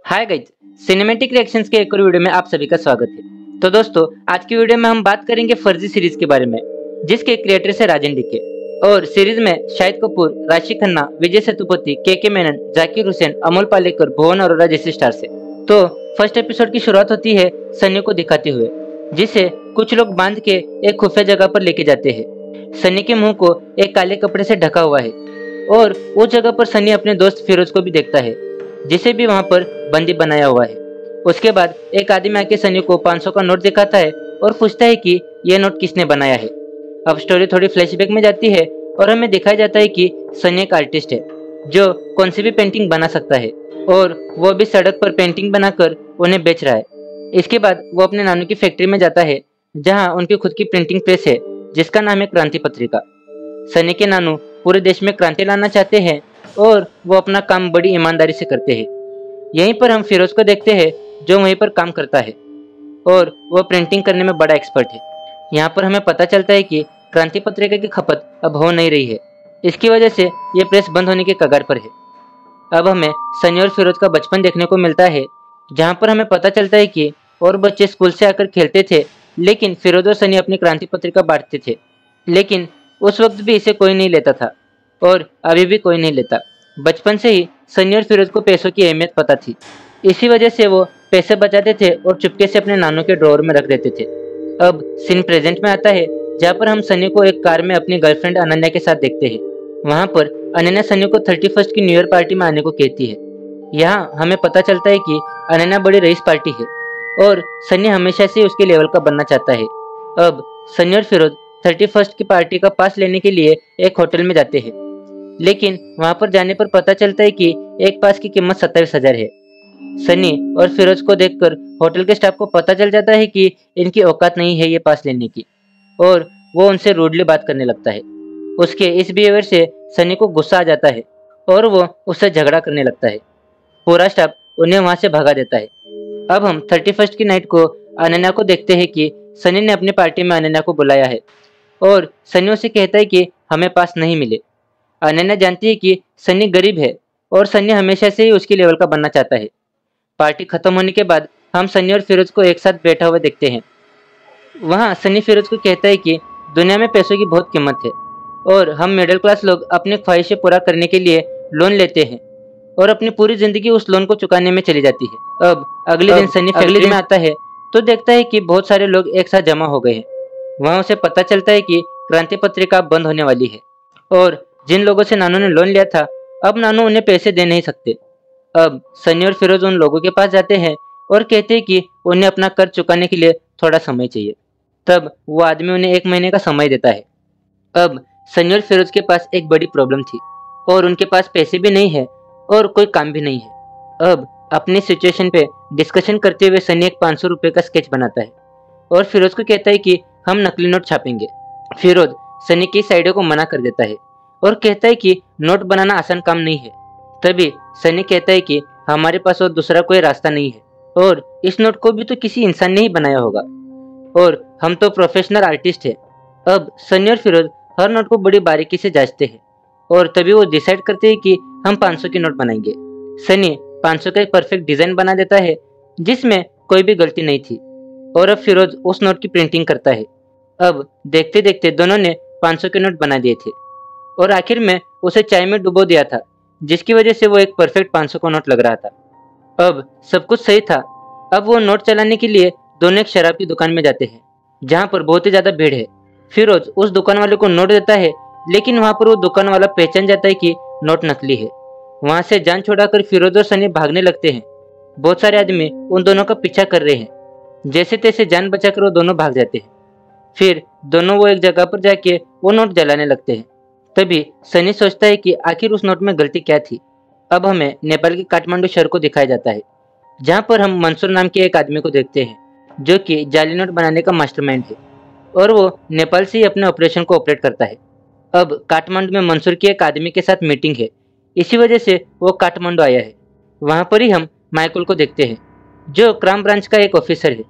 Hi guys, cinematic reactions के एक और वीडियो में आप सभी का स्वागत है। तो दोस्तों, आज की वीडियो में हम बात करेंगे फर्जी सीरीज के बारे में, जिसके क्रिएटर्स है राजन डीके। और सीरीज में शाहिद कपूर, राशि खन्ना, विजय सेतुपति, के मेनन, जाकिर हुसैन, अमोल पालेकर, भुवन अरोरा जैसे स्टार्स है। तो फर्स्ट एपिसोड की शुरुआत होती है सनी को दिखाते हुए, जिसे कुछ लोग बांध के एक खुफिया जगह पर लेके जाते हैं। सनी के मुंह को एक काले कपड़े से ढका हुआ है और उस जगह पर सनी अपने दोस्त फिरोज को भी देखता है, जिसे भी वहां पर बंदी बनाया हुआ है। उसके बाद एक आदमी आके सनी को 500 का नोट दिखाता है और पूछता है कि यह नोट किसने बनाया है। अब स्टोरी थोड़ी फ्लैशबैक में जाती है और हमें दिखाया जाता है कि सनी एक आर्टिस्ट है जो कौन सी भी पेंटिंग बना सकता है और वो भी सड़क पर पेंटिंग बनाकर उन्हें बेच रहा है। इसके बाद वो अपने नानू की फैक्ट्री में जाता है, जहाँ उनकी खुद की प्रिंटिंग प्रेस है, जिसका नाम है क्रांति पत्रिका। सनी के नानू पूरे देश में क्रांति लाना चाहते हैं और वो अपना काम बड़ी ईमानदारी से करते हैं। यहीं पर हम फिरोज को देखते हैं, जो वहीं पर काम करता है और वो प्रिंटिंग करने में बड़ा एक्सपर्ट है। यहाँ पर हमें पता चलता है कि क्रांति पत्रिका की खपत अब हो नहीं रही है। इसकी वजह से ये प्रेस बंद होने के कगार पर है। अब हमें सनी और फिरोज का बचपन देखने को मिलता है, जहाँ पर हमें पता चलता है कि और बच्चे स्कूल से आकर खेलते थे, लेकिन फिरोज और सनी अपनी क्रांति पत्रिका बांटते थे। लेकिन उस वक्त भी इसे कोई नहीं लेता था और अभी भी कोई नहीं लेता। बचपन से ही सनी और फिरोज को पैसों की अहमियत पता थी। इसी वजह से वो पैसे बचाते थे और चुपके से अपने नानों के ड्रॉअर में रख देते थे। अब सीन प्रेजेंट में आता है, जहाँ पर हम सनी को एक कार में अपनी गर्लफ्रेंड अनन्या के साथ देखते हैं। वहाँ पर अनन्या सनी को 31st की न्यू ईयर पार्टी में आने को कहती है। यहाँ हमें पता चलता है कि अनन्या बड़ी रईस पार्टी है और सनी हमेशा से उसके लेवल का बनना चाहता है। अब सनी और फिरोज 31st की पार्टी का पास लेने के लिए एक होटल में जाते हैं, लेकिन वहां पर जाने पर पता चलता है कि एक पास की कीमत 27,000 है। सनी और फिरोज को देखकर होटल के स्टाफ को पता चल जाता है कि इनकी औकात नहीं है ये पास लेने की, और वो उनसे रूडली बात करने लगता है। उसके इस बिहेवियर से सनी को गुस्सा आ जाता है और वो उससे झगड़ा करने लगता है। पूरा स्टाफ उन्हें वहां से भगा देता है। अब हम 31st की नाइट को अनन्या को देखते हैं कि सनी ने अपनी पार्टी में अनन्या को बुलाया है और सनी उसे कहता है कि हमें पास नहीं मिले। अनन्या जानती है कि सनी गरीब है और सनी हमेशा से ही उसकी लेवल का बनना चाहता है। पार्टी खत्म होने के बाद हम सनी और फिरोज को एक साथ बैठा हुआ देखते हैं। वहाँ सनी फिरोज को कहता है कि दुनिया में पैसों की बहुत कीमत है और हम मिडिल क्लास लोग अपनी ख्वाहिशें पूरा करने के लिए लोन लेते हैं और अपनी पूरी जिंदगी उस लोन को चुकाने में चली जाती है। अब अगले दिन सनी फैक्ट्री में आता है तो देखता है कि बहुत सारे लोग एक साथ जमा हो गए हैं। वहाँ उसे पता चलता है कि क्रांति पत्रिका बंद होने वाली है और जिन लोगों से नानू ने लोन लिया था, अब नानू उन्हें पैसे दे नहीं सकते। अब सनी और फिरोज उन लोगों के पास जाते हैं और कहते हैं कि उन्हें अपना कर्ज चुकाने के लिए थोड़ा समय चाहिए। तब वो आदमी उन्हें 1 महीने का समय देता है। अब सनी और फिरोज के पास एक बड़ी प्रॉब्लम थी और उनके पास पैसे भी नहीं है और कोई काम भी नहीं है। अब अपनी सिचुएशन पे डिस्कशन करते हुए सनी एक 500 रुपये का स्केच बनाता है और फिरोज को कहता है कि हम नकली नोट छापेंगे। फिरोज सनी की इस आइडिया को मना कर देता है और कहता है कि नोट बनाना आसान काम नहीं है। तभी सनी कहता है कि हमारे पास और दूसरा कोई रास्ता नहीं है और इस नोट को भी तो किसी इंसान ने ही बनाया होगा और हम तो प्रोफेशनल आर्टिस्ट हैं। अब सनी और फिरोज हर नोट को बड़ी बारीकी से जांचते हैं और तभी वो डिसाइड करते हैं कि हम 500 की नोट बनाएंगे। सनी 500 का एक परफेक्ट डिजाइन बना देता है, जिसमें कोई भी गलती नहीं थी, और अब फिरोज उस नोट की प्रिंटिंग करता है। अब देखते देखते दोनों ने 500 के नोट बना दिए थे और आखिर में उसे चाय में डुबो दिया था, जिसकी वजह से वो एक परफेक्ट 500 का नोट लग रहा था। अब सब कुछ सही था। अब वो नोट चलाने के लिए दोनों एक शराब की दुकान में जाते हैं, जहाँ पर बहुत ही ज्यादा भीड़ है। फिरोज उस दुकान वाले को नोट देता है, लेकिन वहाँ पर वो दुकान वाला पहचान जाता है कि नोट नकली है। वहाँ से जान छुड़ाकर फिरोज और सनी भागने लगते हैं। बहुत सारे आदमी उन दोनों का पीछा कर रहे हैं। जैसे तैसे जान बचाकर वो दोनों भाग जाते हैं। फिर दोनों वो एक जगह पर जाके वो नोट जलाने लगते हैं। तभी सनी सोचता है कि आखिर उस नोट में गलती क्या थी। अब हमें नेपाल के काठमांडू शहर को दिखाया जाता है, जहाँ पर हम मंसूर नाम के एक आदमी को देखते हैं, जो कि जाली नोट बनाने का मास्टरमाइंड है और वो नेपाल से ही अपने ऑपरेशन को ऑपरेट करता है। अब काठमांडू में मंसूर की एक आदमी के साथ मीटिंग है, इसी वजह से वो काठमांडू आया है। वहाँ पर ही हम माइकल को देखते हैं, जो क्राइम ब्रांच का एक ऑफिसर है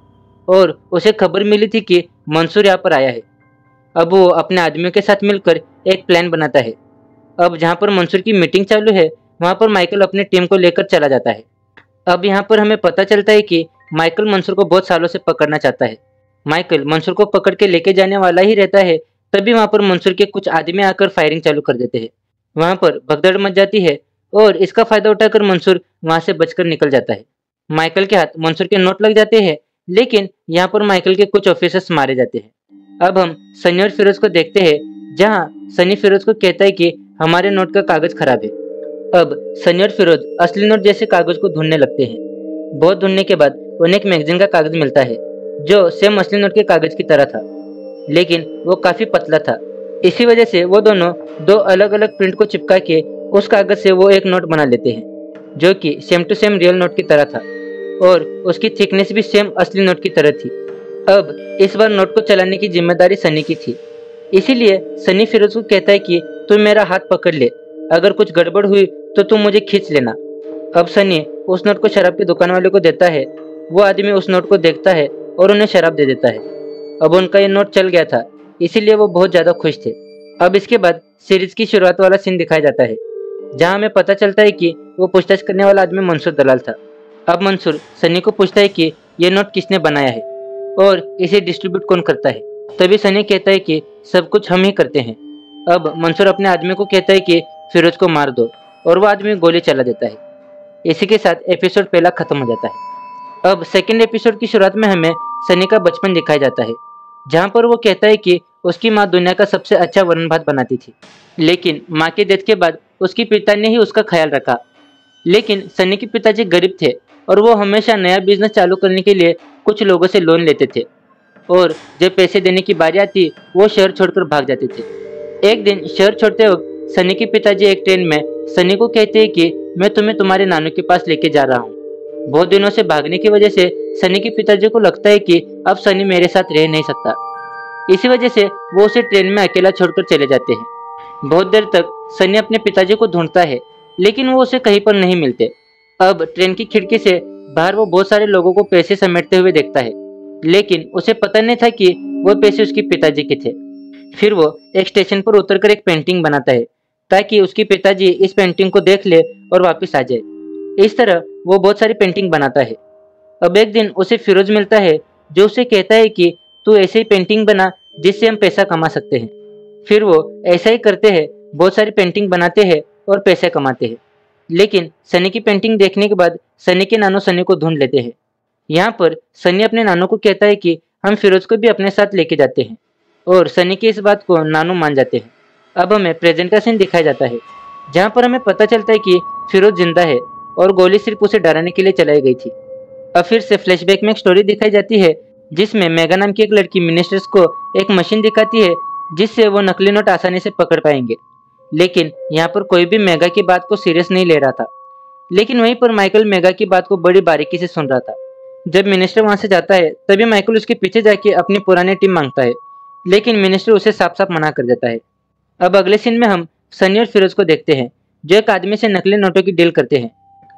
और उसे खबर मिली थी कि मंसूर यहाँ पर आया है। अब वो अपने आदमियों के साथ मिलकर एक प्लान बनाता है। अब जहाँ पर मंसूर की मीटिंग चालू है, वहाँ पर माइकल अपनी टीम को लेकर चला जाता है। अब यहाँ पर हमें पता चलता है कि माइकल मंसूर को बहुत सालों से पकड़ना चाहता है। माइकल मंसूर को पकड़ के लेके जाने वाला ही रहता है, तभी वहाँ पर मंसूर के कुछ आदमी आकर फायरिंग चालू कर देते हैं। वहाँ पर भगदड़ मच जाती है और इसका फायदा उठाकर मंसूर वहाँ से बचकर निकल जाता है। माइकल के हाथ मंसूर के नोट लग जाते हैं, लेकिन यहाँ पर माइकल के कुछ ऑफिसर्स मारे जाते हैं। अब हम सनी और फिरोज को देखते हैं, जहाँ सनी फिरोज को कहता है कि हमारे नोट का कागज खराब है। अब सनी और फिरोज असली नोट जैसे कागज को ढूंढने लगते हैं। बहुत ढूंढने के बाद उन्हें एक मैगजीन का कागज मिलता है जो सेम असली नोट के कागज की तरह था, लेकिन वो काफी पतला था। इसी वजह से वो दोनों दो अलग अलग प्रिंट को चिपका के उस कागज से वो एक नोट बना लेते हैं जो कि same to same real note की तरह था और उसकी थिकनेस भी सेम असली नोट की तरह थी। अब इस बार नोट को चलाने की जिम्मेदारी सनी की थी, इसीलिए सनी फिरोज को कहता है कि तुम मेरा हाथ पकड़ ले, अगर कुछ गड़बड़ हुई तो तुम मुझे खींच लेना। अब सनी उस नोट को शराब के दुकान वाले को देता है। वो आदमी उस नोट को देखता है और उन्हें शराब दे देता है। अब उनका ये नोट चल गया था, इसीलिए वो बहुत ज्यादा खुश थे। अब इसके बाद सीरीज की शुरुआत वाला सीन दिखाया जाता है, जहाँ हमें पता चलता है कि वो पूछताछ करने वाला आदमी मंसूर दलाल था। अब मंसूर सनी को पूछता है कि ये नोट किसने बनाया है और इसे डिस्ट्रीब्यूट कौन करता है। तभी सनी कहता है कि सब कुछ हम ही करते हैं। अब मंसूर अपने आदमी को कहता है कि फिरोज को मार दो और वो आदमी गोली चला देता है। इसी के साथ एपिसोड पहला खत्म हो जाता है। अब सेकंड एपिसोड की शुरुआत में हमें सनी का बचपन दिखाया जाता है, जहाँ पर वो कहता है कि उसकी माँ दुनिया का सबसे अच्छा वरण भात बनाती थी, लेकिन माँ के डेथ के बाद उसके पिता ने ही उसका ख्याल रखा। लेकिन सनी के पिताजी गरीब थे और वो हमेशा नया बिजनेस चालू करने के लिए कुछ लोगों से लोन लेते थे और जब पैसे देने की बारी आती वो शहर छोड़कर भाग जाते थे। एक दिन शहर छोड़ते वक्त सनी के पिताजी एक ट्रेन में सनी को कहते हैं कि मैं तुम्हें तुम्हारे नानू के पास लेके जा रहा हूँ। बहुत दिनों से भागने की वजह से सनी के पिताजी को लगता है कि अब सनी मेरे साथ रह नहीं सकता, इसी वजह से वो उसे ट्रेन में अकेला छोड़कर चले जाते हैं। बहुत देर तक सनी अपने पिताजी को ढूंढता है, लेकिन वो उसे कहीं पर नहीं मिलते। अब ट्रेन की खिड़की से बाहर वो बहुत सारे लोगों को पैसे समेटते हुए देखता है, लेकिन उसे पता नहीं था कि वो पैसे उसके पिताजी के थे। फिर वो एक स्टेशन पर उतरकर एक पेंटिंग बनाता है ताकि उसके पिताजी इस पेंटिंग को देख ले और वापस आ जाए। इस तरह वो बहुत सारी पेंटिंग बनाता है। अब एक दिन उसे फिरोज मिलता है, जो उसे कहता है कि तू ऐसे ही पेंटिंग बना जिससे हम पैसा कमा सकते हैं। फिर वो ऐसा ही करते हैं, बहुत सारी पेंटिंग बनाते हैं और पैसे कमाते हैं। लेकिन सनी की पेंटिंग देखने के बाद सनी के नानू सनी को ढूंढ लेते हैं। यहाँ पर सनी अपने नानू को कहता है कि हम फिरोज को भी अपने साथ लेके जाते हैं और सनी की इस बात को नानू मान जाते हैं। अब हमें प्रेजेंट का सीन दिखाया जाता है, जहाँ पर हमें पता चलता है कि फिरोज जिंदा है और गोली सिर्फ उसे डराने के लिए चलाई गई थी। अब फिर से फ्लैशबैक में एक स्टोरी दिखाई जाती है, जिसमें मेगा नाम की एक लड़की मिनिस्टर्स को एक मशीन दिखाती है जिससे वो नकली नोट आसानी से पकड़ पाएंगे। लेकिन यहाँ पर कोई भी मेगा की बात को सीरियस नहीं ले रहा था, लेकिन वहीं पर माइकल मेगा की बात को बड़ी बारीकी से सुन रहा था। जब मिनिस्टर वहां से जाता है तभी माइकल उसके पीछे जाके अपनी पुरानी टीम मांगता है, लेकिन मिनिस्टर उसे साफ साफ मना कर देता है। अब अगले सीन में हम सनी और फिरोज को देखते हैं, जो एक आदमी से नकली नोटों की डील करते हैं,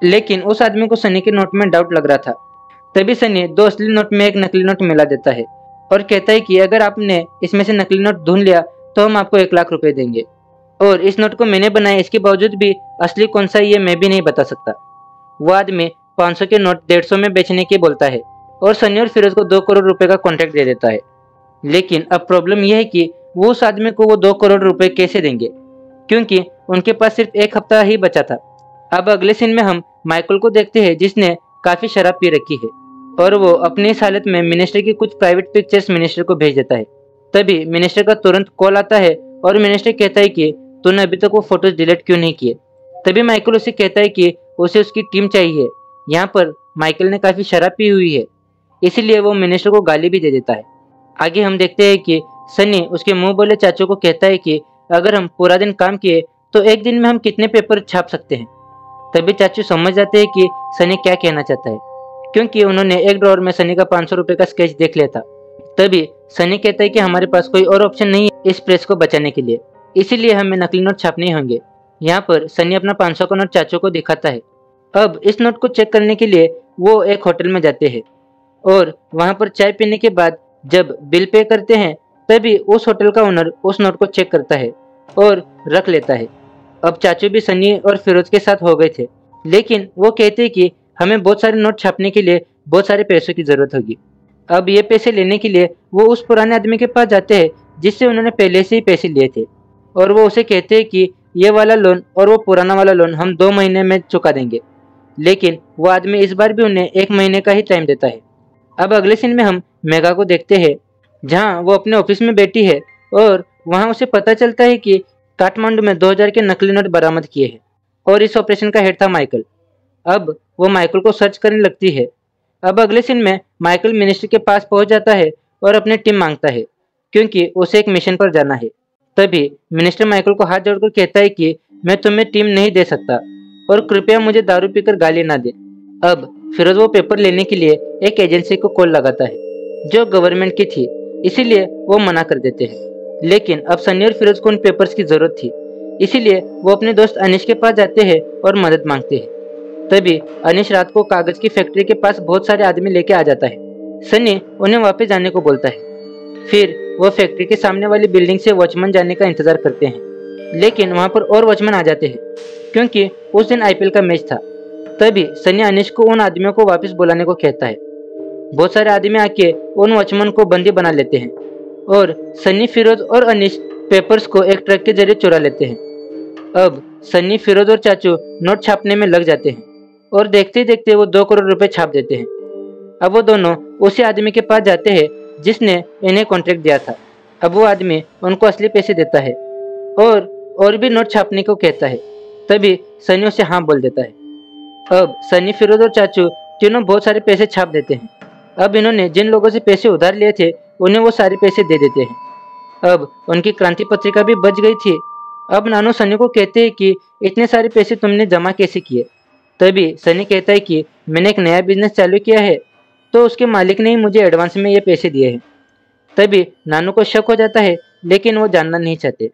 लेकिन उस आदमी को सनी के नोट में डाउट लग रहा था। तभी सनी दो असली नोट में एक नकली नोट मिला देता है और कहता है कि अगर आपने इसमें से नकली नोट ढूंढ लिया तो हम आपको 1 लाख रुपए देंगे, और इस नोट को मैंने बनाया, इसके बावजूद भी असली कौन सा ये मैं भी नहीं बता सकता। वो आदमी 500 के नोट 150 में बेचने की बोलता है और सनी और फिरोज को 2 करोड़ रुपए का कॉन्ट्रैक्ट दे देता है। लेकिन अब प्रॉब्लम यह है कि वो उस आदमी को वो 2 करोड़ रुपए कैसे देंगे, क्योंकि उनके पास सिर्फ 1 हफ्ता ही बचा था। अब अगले सीन में हम माइकल को देखते हैं, जिसने काफी शराब पी रखी है और वो अपनी इस हालत में मिनिस्टर की कुछ प्राइवेट पिक्चर्स मिनिस्टर को भेज देता है। तभी मिनिस्टर का तुरंत कॉल आता है और मिनिस्टर कहता है कि तूने अभी तक वो फोटोज डिलीट क्यों नहीं किए। तभी माइकल उसे कहता है कि उसे उसकी टीम चाहिए। यहाँ पर माइकल ने काफी शराब पी हुई है, इसीलिए वो मिनिस्टर को गाली भी दे देता है। आगे हम देखते हैं कि सनी उसके मुंह बोले चाचू को कहता है कि अगर हम पूरा दिन काम किए तो एक दिन में हम कितने पेपर छाप सकते हैं। तभी चाचू समझ जाते हैं कि सनी क्या कहना चाहता है, क्योंकि उन्होंने एक ड्रॉअर में सनी का 500 रुपए का स्केच देख लिया था। तभी सनी कहता है कि हमारे पास कोई और ऑप्शन नहीं है इस प्रेस को बचाने के लिए, इसीलिए हमें नकली नोट छापने होंगे। यहाँ पर सनी अपना 500 का नोट चाचू को दिखाता है। अब इस नोट को चेक करने के लिए वो एक होटल में जाते हैं और वहाँ पर चाय पीने के बाद जब बिल पे करते हैं तभी उस होटल का ओनर उस नोट को चेक करता है और रख लेता है। अब चाचू भी सनी और फिरोज के साथ हो गए थे, लेकिन वो कहते हैं कि हमें बहुत सारे नोट छापने के लिए बहुत सारे पैसों की ज़रूरत होगी। अब ये पैसे लेने के लिए वो उस पुराने आदमी के पास जाते हैं जिससे उन्होंने पहले से ही पैसे लिए थे, और वो उसे कहते हैं कि ये वाला लोन और वो पुराना वाला लोन हम 2 महीने में चुका देंगे। लेकिन वो आदमी इस बार भी उन्हें 1 महीने का ही टाइम देता है। अब अगले सीन में हम मेगा को देखते हैं जहाँ वो अपने ऑफिस में बैठी है और वहाँ उसे पता चलता है कि काठमांडू में 2000 के नकली नोट बरामद किए हैं और इस ऑपरेशन का हेड था माइकल। अब वो माइकल को सर्च करने लगती है। अब अगले सीन में माइकल मिनिस्टर के पास पहुंच जाता है और अपनी टीम मांगता है क्योंकि उसे एक मिशन पर जाना है। तभी मिनिस्टर माइकल को हाथ जोड़कर कहता है कि मैं तुम्हें टीम नहीं दे सकता और कृपया मुझे दारू पीकर गाली ना दे। अब फिरोज वो पेपर लेने के लिए एक एजेंसी को कॉल लगाता है जो गवर्नमेंट की थी, इसीलिए वो मना कर देते हैं। लेकिन अब सनी और फिरोज को उन पेपर्स की जरूरत थी, इसीलिए वो अपने दोस्त अनिश के पास जाते हैं और मदद मांगते हैं। तभी अनिश रात को कागज की फैक्ट्री के पास बहुत सारे आदमी लेके आ जाता है। सनी उन्हें वापस जाने को बोलता है। फिर वो फैक्ट्री के सामने वाली बिल्डिंग से वॉचमैन जाने का इंतजार करते हैं, लेकिन वहां पर और वॉचमैन आ जाते हैं क्योंकि उस दिन आईपीएल का मैच था। तभी सनी अनिश को उन आदमियों को वापस बुलाने को कहता है। बहुत सारे आदमी आके उन वॉचमैन को बंदी बना लेते हैं और सनी, फिरोज और अनिश पेपर्स को एक ट्रक के जरिए चुरा लेते हैं। अब सनी, फिरोज और चाचू नोट छापने में लग जाते हैं और देखते ही देखते वो 2 करोड़ रुपए छाप देते हैं। अब वो दोनों उसी आदमी के पास जाते हैं जिसने इन्हें कॉन्ट्रैक्ट दिया था। अब वो आदमी उनको असली पैसे देता है और भी नोट छापने को कहता है। तभी सनी उसे हाँ बोल देता है। अब सनी, फिरोज और चाचू तीनों बहुत सारे पैसे छाप देते हैं। अब इन्होंने जिन लोगों से पैसे उधार लिए थे उन्हें वो सारे पैसे दे देते हैं। अब उनकी क्रांति पत्रिका भी बच गई थी। अब नानू सनी को कहते हैं कि इतने सारे पैसे तुमने जमा कैसे किए। तभी सनी कहता है कि मैंने एक नया बिजनेस चालू किया है, तो उसके मालिक ने ही मुझे एडवांस में ये पैसे दिए हैं। तभी नानू को शक हो जाता है, लेकिन वो जानना नहीं चाहते।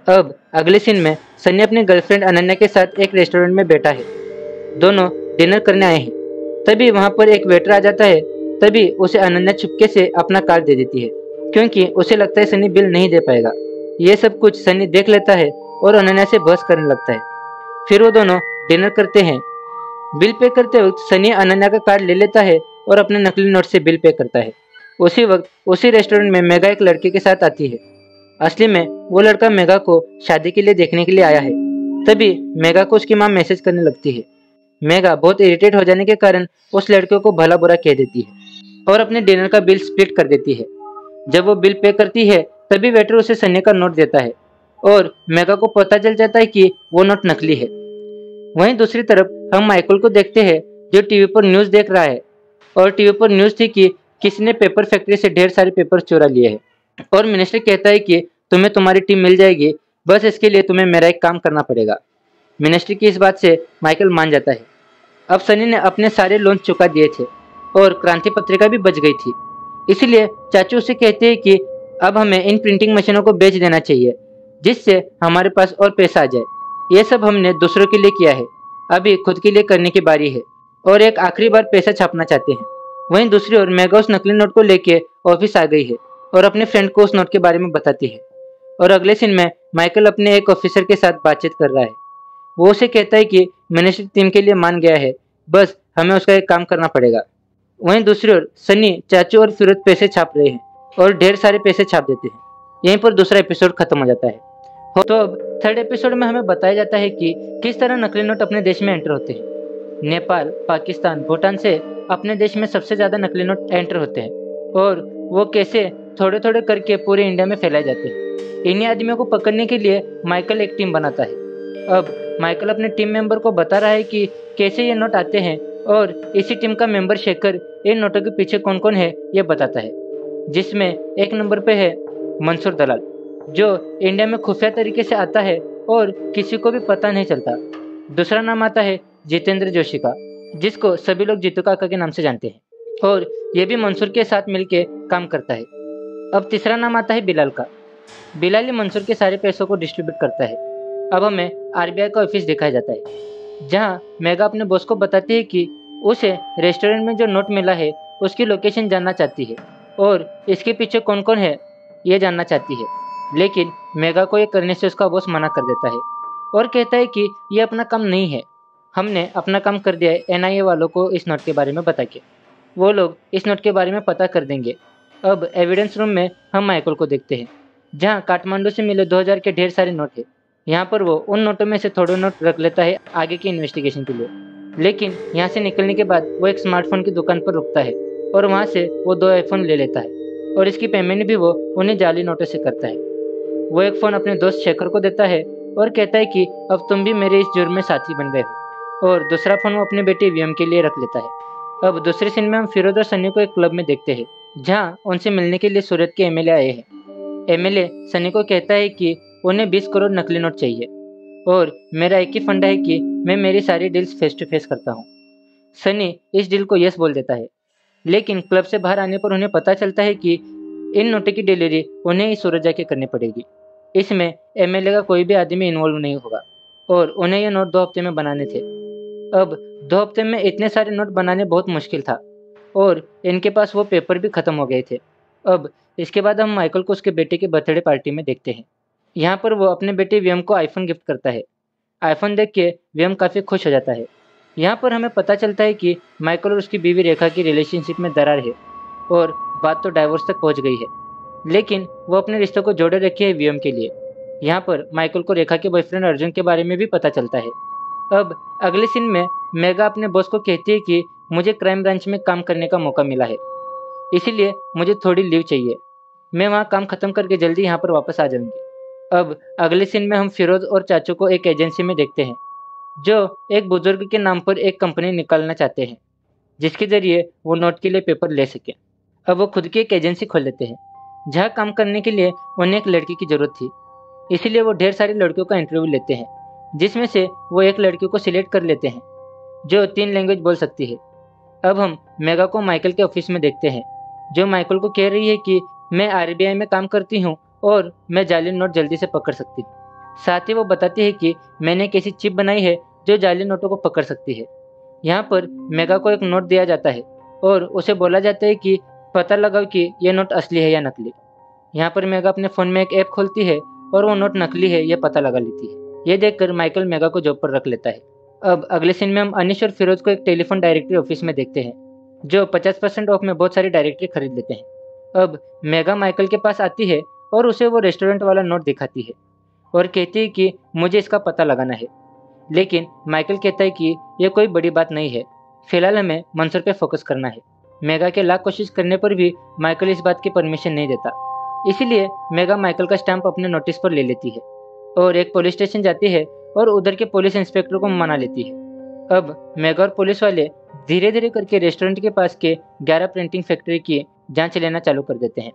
अब अगले सीन में सनी अपनी गर्लफ्रेंड अनन्या के साथ एक रेस्टोरेंट में बैठा है। दोनों डिनर करने आए हैं। तभी वहां पर एक वेटर आ जाता है। तभी उसे अनन्या चुपके से अपना कार्ड दे देती है क्योंकि उसे लगता है सनी बिल नहीं दे पाएगा। ये सब कुछ सनी देख लेता है और अनन्या से बहस करने लगता है। फिर वो दोनों डिनर करते हैं। बिल पे करते वक्त सनी अनन्या का कार्ड ले लेता है और अपने नकली नोट से बिल पे करता है। उसी वक्त उसी रेस्टोरेंट में मेगा एक लड़के के साथ आती है। असली में वो लड़का मेगा को शादी के लिए देखने के लिए आया है। तभी मेगा को उसकी माँ मैसेज करने लगती है। मेगा बहुत इरिटेट हो जाने के कारण उस लड़के को भला बुरा कह देती है और अपने डिनर का बिल स्प्लिट कर देती है। जब वो बिल पे करती है तभी वेटर उसे सनी का नोट देता है और मेगा को पता चल जाता है कि वो नोट नकली है। वहीं दूसरी तरफ हम माइकल को देखते हैं जो टीवी पर न्यूज़ देख रहा है और टीवी पर न्यूज़ थी कि किसी ने पेपर फैक्ट्री से ढेर सारे पेपर चुरा लिए हैं और मिनिस्टर कहता है कि तुम्हें तुम्हारी टीम मिल जाएगी, बस इसके लिए तुम्हें मेरा एक काम करना पड़ेगा। मिनिस्टर की इस बात से माइकल मान जाता है। अब सनी ने अपने सारे लोन चुका दिए थे और क्रांति पत्रिका भी बच गई थी, इसीलिए चाचू उसे कहते हैं कि अब हमें इन प्रिंटिंग मशीनों को बेच देना चाहिए जिससे हमारे पास और पैसा आ जाए। ये सब हमने दूसरों के लिए किया है, अभी खुद के लिए करने की बारी है और एक आखिरी बार पैसा छापना चाहते हैं। वहीं दूसरी ओर मेगा उस नकली नोट को लेके ऑफिस आ गई है और अपने फ्रेंड को उस नोट के बारे में बताती है। और अगले सीन में माइकल अपने एक ऑफिसर के साथ बातचीत कर रहा है। वो उसे कहता है कि मिनिस्टर टीम के लिए मान गया है, बस हमें उसका एक काम करना पड़ेगा। वहीं दूसरी ओर सनी, चाचू और फिरोज पैसे छाप रहे हैं और ढेर सारे पैसे छाप देते हैं। यहीं पर दूसरा एपिसोड खत्म हो जाता है। तो अब थर्ड एपिसोड में हमें बताया जाता है कि किस तरह नकली नोट अपने देश में एंटर होते हैं। नेपाल, पाकिस्तान, भूटान से अपने देश में सबसे ज़्यादा नकली नोट एंटर होते हैं और वो कैसे थोड़े थोड़े करके पूरे इंडिया में फैलाए जाते हैं। इन्हीं आदमियों को पकड़ने के लिए माइकल एक टीम बनाता है। अब माइकल अपने टीम मेंबर को बता रहा है कि कैसे ये नोट आते हैं और इसी टीम का मेंबर शेखर इन नोटों के पीछे कौन कौन है ये बताता है, जिसमें एक नंबर पे है मंसूर दलाल, जो इंडिया में खुफिया तरीके से आता है और किसी को भी पता नहीं चलता। दूसरा नाम आता है जितेंद्र जोशी का, जिसको सभी लोग जीतू काका के नाम से जानते हैं और ये भी मंसूर के साथ मिलके काम करता है। अब तीसरा नाम आता है बिलाल का। बिलाल ही मंसूर के सारे पैसों को डिस्ट्रीब्यूट करता है। अब हमें आरबीआई का ऑफिस दिखाया जाता है, जहाँ मेगा अपने बॉस को बताती है कि उसे रेस्टोरेंट में जो नोट मिला है उसकी लोकेशन जानना चाहती है और इसके पीछे कौन कौन है ये जानना चाहती है। लेकिन मेगा को ये करने से उसका बॉस मना कर देता है और कहता है कि ये अपना काम नहीं है, हमने अपना काम कर दिया है एनआईए वालों को इस नोट के बारे में बता के। वो लोग इस नोट के बारे में पता कर देंगे। अब एविडेंस रूम में हम माइकल को देखते हैं, जहाँ काठमांडू से मिले 2000 के ढेर सारे नोट है। यहाँ पर वो उन नोटों में से थोड़े नोट रख लेता है आगे की इन्वेस्टिगेशन के लिए। लेकिन यहाँ से निकलने के बाद वो एक स्मार्टफोन की दुकान पर रुकता है और वहाँ से वो 2 आईफोन ले लेता है और इसकी पेमेंट भी वो उन्हें जाली नोटों से करता है। वो एक फ़ोन अपने दोस्त शेखर को देता है और कहता है कि अब तुम भी मेरे इस जुर्म में साथी बन गए हो, और दूसरा फ़ोन वो अपने बेटे वीएम के लिए रख लेता है। अब दूसरे सीन में हम फिरोज और सन्नी को एक क्लब में देखते हैं, जहाँ उनसे मिलने के लिए सूरत के एमएलए आए हैं। एमएलए सन्नी को कहता है कि उन्हें 20 करोड़ नकली नोट चाहिए और मेरा एक ही फंडा है कि मैं मेरी सारी डील्स फेस टू फेस करता हूँ। सनी इस डील को यस बोल देता है, लेकिन क्लब से बाहर आने पर उन्हें पता चलता है कि इन नोटों की डिलीवरी उन्हें ही सूरत जाके करनी पड़ेगी। इसमें एमएलए का कोई भी आदमी इन्वॉल्व नहीं होगा और उन्हें ये नोट 2 हफ्ते में बनाने थे। अब 2 हफ्ते में इतने सारे नोट बनाने बहुत मुश्किल था और इनके पास वो पेपर भी ख़त्म हो गए थे। अब इसके बाद हम माइकल को उसके बेटे की बर्थडे पार्टी में देखते हैं। यहाँ पर वो अपने बेटे वियम को आईफोन गिफ्ट करता है। आईफोन देख के वियम काफ़ी खुश हो जाता है। यहाँ पर हमें पता चलता है कि माइकल और उसकी बीवी रेखा की रिलेशनशिप में दरार है और बात तो डाइवोर्स तक पहुँच गई है, लेकिन वो अपने रिश्ते को जोड़े रखे है वियम के लिए। यहाँ पर माइकल को रेखा के बॉयफ्रेंड अर्जुन के बारे में भी पता चलता है। अब अगले सीन में मेगा अपने बॉस को कहती है कि मुझे क्राइम ब्रांच में काम करने का मौका मिला है, इसीलिए मुझे थोड़ी लीव चाहिए। मैं वहाँ काम खत्म करके जल्दी यहाँ पर वापस आ जाऊंगी। अब अगले सीन में हम फिरोज और चाचू को एक एजेंसी में देखते हैं, जो एक बुजुर्ग के नाम पर एक कंपनी निकालना चाहते हैं, जिसके जरिए वो नोट के लिए पेपर ले सकें। अब वो खुद की एक एजेंसी खोल लेते हैं, जहाँ काम करने के लिए उन्हें एक लड़की की ज़रूरत थी। इसीलिए वो ढेर सारी लड़कियों का इंटरव्यू लेते हैं, जिसमें से वो एक लड़की को सिलेक्ट कर लेते हैं जो 3 लैंग्वेज बोल सकती है। अब हम मेगा को माइकल के ऑफिस में देखते हैं, जो माइकल को कह रही है कि मैं आरबीआई में काम करती हूँ और मैं जाली नोट जल्दी से पकड़ सकती हूँ। साथ ही वो बताती है कि मैंने एक ऐसी चिप बनाई है जो जाली नोटों को पकड़ सकती है। यहाँ पर मेगा को एक नोट दिया जाता है और उसे बोला जाता है कि पता लगाओ कि यह नोट असली है या नकली। यहाँ पर मेगा अपने फ़ोन में एक ऐप खोलती है और वो नोट नकली है यह पता लगा लेती है। ये देखकर माइकल मेगा को जॉब पर रख लेता है। अब अगले सीन में हम अनिश और फिरोज को एक टेलीफोन डायरेक्टरी ऑफिस में देखते हैं, जो 50% ऑफ में बहुत सारी डायरेक्टरी खरीद लेते हैं। अब मेगा माइकल के पास आती है और उसे वो रेस्टोरेंट वाला नोट दिखाती है और कहती है कि मुझे इसका पता लगाना है। लेकिन माइकल कहता है कि यह कोई बड़ी बात नहीं है, फिलहाल हमें मंसूर पे फोकस करना है। मेगा के लाख कोशिश करने पर भी माइकल इस बात की परमिशन नहीं देता, इसीलिए मेगा माइकल का स्टैंप अपने नोटिस पर ले लेती है और एक पुलिस स्टेशन जाती है और उधर के पुलिस इंस्पेक्टर को मना लेती है। अब मेगा और पुलिस वाले धीरे धीरे करके रेस्टोरेंट के पास के 11 प्रिंटिंग फैक्ट्री की जांच लेना चालू कर देते हैं।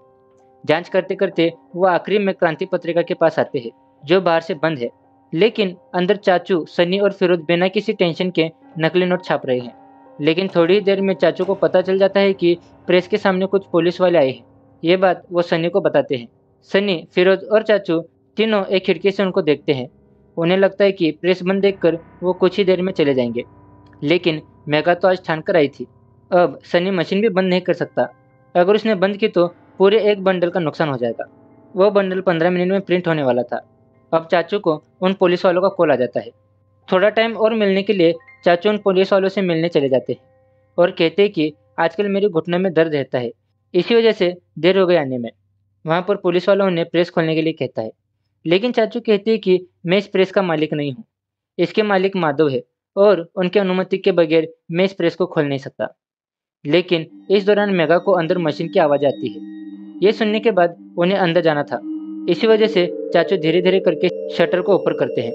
जांच करते करते वो आखिरी में क्रांति पत्रिका के पास आते हैं, जो बाहर से बंद है, लेकिन अंदर चाचू, सनी और फिरोज बिना किसी टेंशन के नकली नोट छाप रहे हैं। लेकिन थोड़ी ही देर में चाचू को पता चल जाता है कि प्रेस के सामने कुछ पुलिस वाले आए हैं। ये बात वो सनी को बताते हैं। सनी, फिरोज और चाचू तीनों एक खिड़की से उनको देखते हैं। उन्हें लगता है कि प्रेस बंद देखकर वो कुछ ही देर में चले जाएंगे, लेकिन मेगा तो आज ठान कर आई थी। अब सनी मशीन भी बंद नहीं कर सकता। अगर उसने बंद की तो पूरे एक बंडल का नुकसान हो जाएगा। वो बंडल 15 मिनट में प्रिंट होने वाला था। अब चाचू को उन पुलिस वालों का कॉल आ जाता है। थोड़ा टाइम और मिलने के लिए चाचू उन पुलिस वालों से मिलने चले जाते हैं और कहते हैं कि आजकल मेरे घुटनों में दर्द रहता है, इसी वजह से देर हो गई आने में। वहाँ पर पुलिस वालों उन्हें प्रेस खोलने के लिए कहता है, लेकिन चाचू कहते हैं कि मैं इस प्रेस का मालिक नहीं हूँ, इसके मालिक माधव है और उनकी अनुमति के बगैर मैं इस प्रेस को खोल नहीं सकता। लेकिन इस दौरान मेगा को अंदर मशीन की आवाज़ आती है। ये सुनने के बाद उन्हें अंदर जाना था, इसी वजह से चाचू धीरे धीरे करके शटर को ऊपर करते हैं।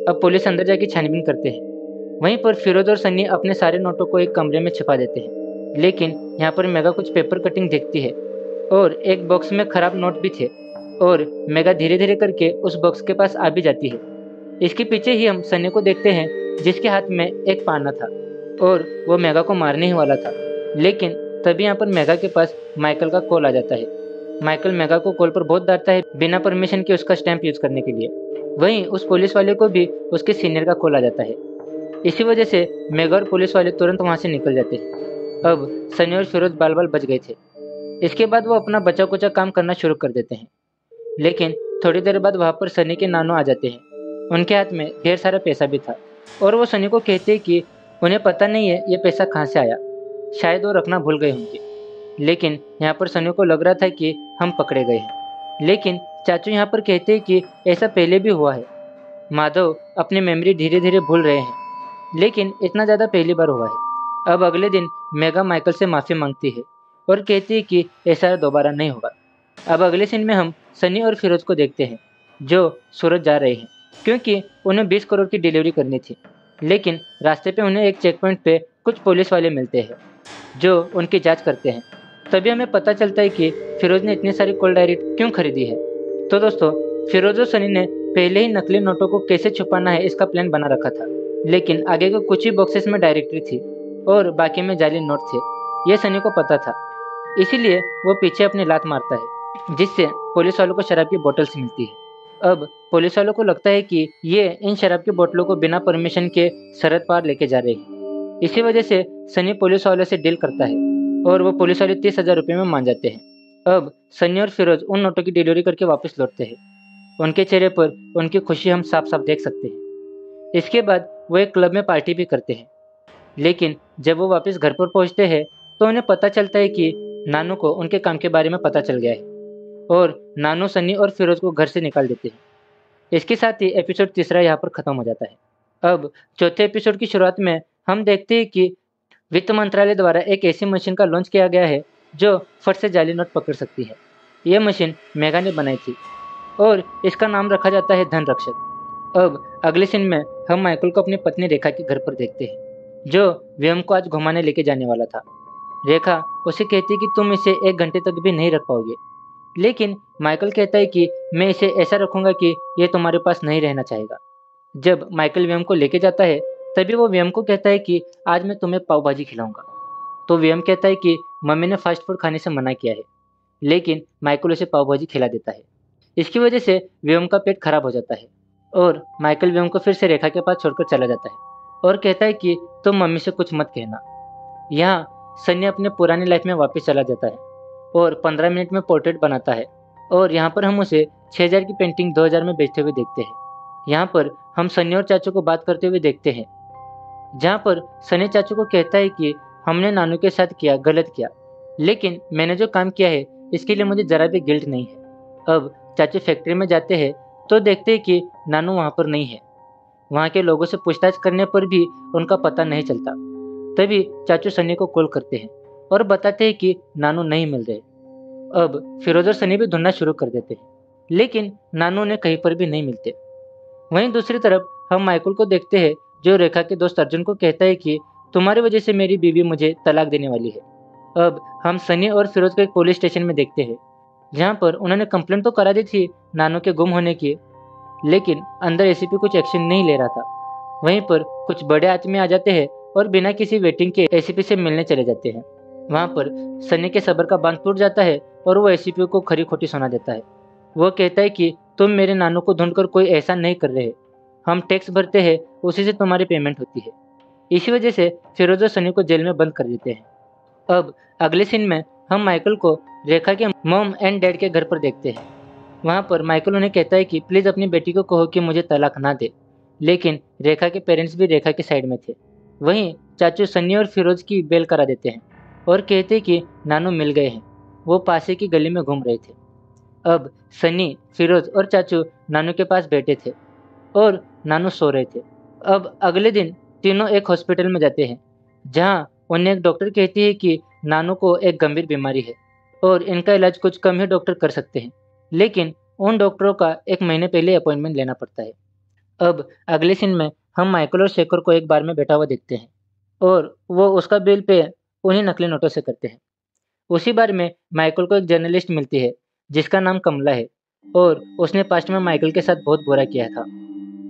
अब पुलिस अंदर जाके छानबीन करते हैं। वहीं पर फिरोज और सन्नी अपने सारे नोटों को एक कमरे में छिपा देते हैं, लेकिन यहाँ पर मेगा कुछ पेपर कटिंग देखती है और एक बॉक्स में खराब नोट भी थे और मेगा धीरे धीरे करके उस बॉक्स के पास आ भी जाती है। इसके पीछे ही हम सन्नी को देखते हैं, जिसके हाथ में एक पाना था और वो मेगा को मारने ही वाला था। लेकिन तभी यहाँ पर मेगा के पास माइकल का कॉल आ जाता है। माइकल मेगा को कॉल पर बहुत डांटता है बिना परमिशन के उसका स्टैंप यूज करने के लिए। वहीं उस पुलिस वाले को भी उसके सीनियर का कॉल आ जाता है। इसी वजह से मेगा और पुलिस वाले तुरंत वहाँ से निकल जाते हैं। अब सनी और फिरोज बाल बाल बच गए थे। इसके बाद वो अपना बचा कुचा काम करना शुरू कर देते हैं। लेकिन थोड़ी देर बाद वहाँ पर सनी के नानू आ जाते हैं। उनके हाथ में ढेर सारा पैसा भी था। और वो सनी को कहते हैं कि उन्हें पता नहीं है ये पैसा कहाँ से आया, शायद वो रखना भूल गए होंगे। लेकिन यहाँ पर सनी को लग रहा था कि हम पकड़े गए हैं। लेकिन चाचू यहाँ पर कहते हैं कि ऐसा पहले भी हुआ है। माधव अपनी मेमोरी धीरे धीरे भूल रहे हैं, लेकिन इतना ज़्यादा पहली बार हुआ है। अब अगले दिन मेगा माइकल से माफ़ी मांगती है और कहती है कि ऐसा दोबारा नहीं होगा। अब अगले सीन में हम सनी और फिरोज को देखते हैं जो सूरत जा रहे हैं, क्योंकि उन्हें 20 करोड़ की डिलीवरी करनी थी। लेकिन रास्ते पे उन्हें एक चेक पॉइंट पे कुछ पुलिस वाले मिलते हैं जो उनकी जांच करते हैं। तभी हमें पता चलता है कि फिरोज ने इतनी सारी कॉल डायरी क्यों खरीदी है। तो दोस्तों, फिरोज और सनी ने पहले ही नकली नोटों को कैसे छुपाना है इसका प्लान बना रखा था। लेकिन आगे के कुछ ही बॉक्सेस में डायरेक्टरी थी और बाकी में जाली नोट थे। यह सनी को पता था, इसीलिए वो पीछे अपनी लात मारता है, जिससे पुलिस वालों को शराब की बोतल्स मिलती है। अब पुलिस वालों को लगता है कि ये इन शराब की बोतलों को बिना परमिशन के सरहद पार लेके जा रहे हैं। इसी वजह से सनी पुलिस वालों से डील करता है और वो पुलिस वाले 30,000 रुपये में मान जाते हैं। अब सनी और फिरोज उन नोटों की डिलीवरी करके वापस लौटते हैं। उनके चेहरे पर उनकी खुशी हम साफ साफ देख सकते हैं। इसके बाद वो एक क्लब में पार्टी भी करते हैं। लेकिन जब वो वापस घर पर पहुंचते हैं तो उन्हें पता चलता है कि नानू को उनके काम के बारे में पता चल गया है और नानू सनी और फिरोज को घर से निकाल देते हैं। इसके साथ ही एपिसोड तीसरा यहाँ पर खत्म हो जाता है। अब चौथे एपिसोड की शुरुआत में हम देखते हैं कि वित्त मंत्रालय द्वारा एक ऐसी मशीन का लॉन्च किया गया है जो फट से जाली नोट पकड़ सकती है। यह मशीन मेगा ने बनाई थी और इसका नाम रखा जाता है धन रक्षक। अब अगले सीन में हम माइकल को अपनी पत्नी रेखा के घर पर देखते हैं जो व्योम को आज घुमाने लेके जाने वाला था। रेखा उसे कहती है कि तुम इसे 1 घंटे तक भी नहीं रख पाओगे। लेकिन माइकल कहता है कि मैं इसे ऐसा रखूंगा कि यह तुम्हारे पास नहीं रहना चाहेगा। जब माइकल व्योम को लेके जाता है तभी वो व्योम को कहता है कि आज मैं तुम्हें पाव भाजी खिलाऊंगा। तो व्योम कहता है कि मम्मी ने फास्ट फूड खाने से मना किया है। लेकिन माइकल उसे पाव भाजी खिला देता है। इसकी वजह से व्योम का पेट खराब हो जाता है और माइकल व्योम को फिर से रेखा के पास छोड़कर चला जाता है और कहता है कि तुम मम्मी से कुछ मत कहना। यहाँ सनी अपने पुरानी लाइफ में वापस चला जाता है और 15 मिनट में पोर्ट्रेट बनाता है और यहाँ पर हम उसे 6000 की पेंटिंग 2000 में बेचते हुए देखते हैं। यहाँ पर हम सनी और चाचू को बात करते हुए देखते हैं, जहाँ पर सनी चाचू को कहता है कि हमने नानू के साथ किया गलत किया, लेकिन मैंने जो काम किया है इसके लिए मुझे जरा भी गिल्ट नहीं है। अब चाचू फैक्ट्री में जाते हैं तो देखते हैं कि नानू वहाँ पर नहीं है। वहाँ के लोगों से पूछताछ करने पर भी उनका पता नहीं चलता। तभी चाचू सनी को कॉल करते हैं और बताते हैं कि नानू नहीं मिल रहे। अब फिरोज और सनी भी ढूंढना शुरू कर देते हैं, लेकिन नानू उन्हें कहीं पर भी नहीं मिलते। वहीं दूसरी तरफ हम माइकल को देखते हैं जो रेखा के दोस्त अर्जुन को कहता है कि तुम्हारी वजह से मेरी बीवी मुझे तलाक देने वाली है। अब हम सनी और फिरोज को एक पुलिस स्टेशन में देखते हैं, जहाँ पर उन्होंने कंप्लेंट तो करा दी थी नानू के गुम होने की, लेकिन अंदर एसीपी कुछ एक्शन नहीं ले रहा था। वहीं पर कुछ बड़े आदमी आ जाते हैं और बिना किसी वेटिंग के एसीपी से मिलने चले जाते हैं। वहाँ पर सनी के सब्र का बांध टूट जाता है और वो एसीपी को खरी खोटी सुना देता है। वो कहता है कि तुम मेरे नानू को ढूंढकर कोई ऐसा नहीं कर रहे, हम टैक्स भरते हैं, उसी से तुम्हारी पेमेंट होती है। इसी वजह से फिरोज और सनी को जेल में बंद कर देते हैं। अब अगले सीन में हम माइकल को रेखा के मॉम एंड डैड के घर पर देखते हैं। वहाँ पर माइकल उन्हें कहता है कि प्लीज़ अपनी बेटी को कहो कि मुझे तलाक ना दे, लेकिन रेखा के पेरेंट्स भी रेखा के साइड में थे। वहीं चाचू सन्नी और फिरोज की बेल करा देते हैं और कहते हैं कि नानू मिल गए हैं, वो पासे की गली में घूम रहे थे। अब सन्नी, फिरोज और चाचू नानू के पास बैठे थे और नानू सो रहे थे। अब अगले दिन तीनों एक हॉस्पिटल में जाते हैं, जहाँ उन्हें एक डॉक्टर कहती है कि नानू को एक गंभीर बीमारी है और इनका इलाज कुछ कम ही डॉक्टर कर सकते हैं, लेकिन उन डॉक्टरों का 1 महीने पहले अपॉइंटमेंट लेना पड़ता है। अब अगले सीन में हम माइकल और शेखर को एक बार में बैठा हुआ देखते हैं और वो उसका बिल पे उन्हीं नकली नोटों से करते हैं। उसी बार में माइकल को एक जर्नलिस्ट मिलती है जिसका नाम कमला है और उसने पास्ट में माइकल के साथ बहुत बुरा किया था।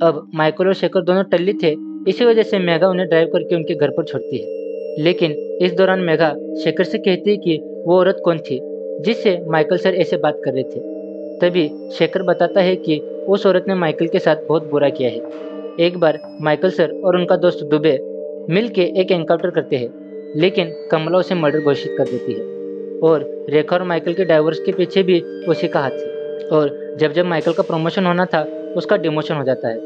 अब माइकल और शेखर दोनों टल्ली थे, इसी वजह से मेघा उन्हें ड्राइव करके उनके घर पर छोड़ती है। लेकिन इस दौरान मेघा शेखर से कहती है कि वो औरत कौन थी जिससे माइकल सर ऐसे बात कर रहे थे। तभी शेखर बताता है कि उस औरत ने माइकल के साथ बहुत बुरा किया है। एक बार माइकल सर और उनका दोस्त दुबे मिल के एक एनकाउंटर करते हैं, लेकिन कमला उसे मर्डर घोषित कर देती है और रेखा और माइकल के डाइवोर्स के पीछे भी उसी का हाथ है। और जब जब माइकल का प्रमोशन होना था उसका डिमोशन हो जाता है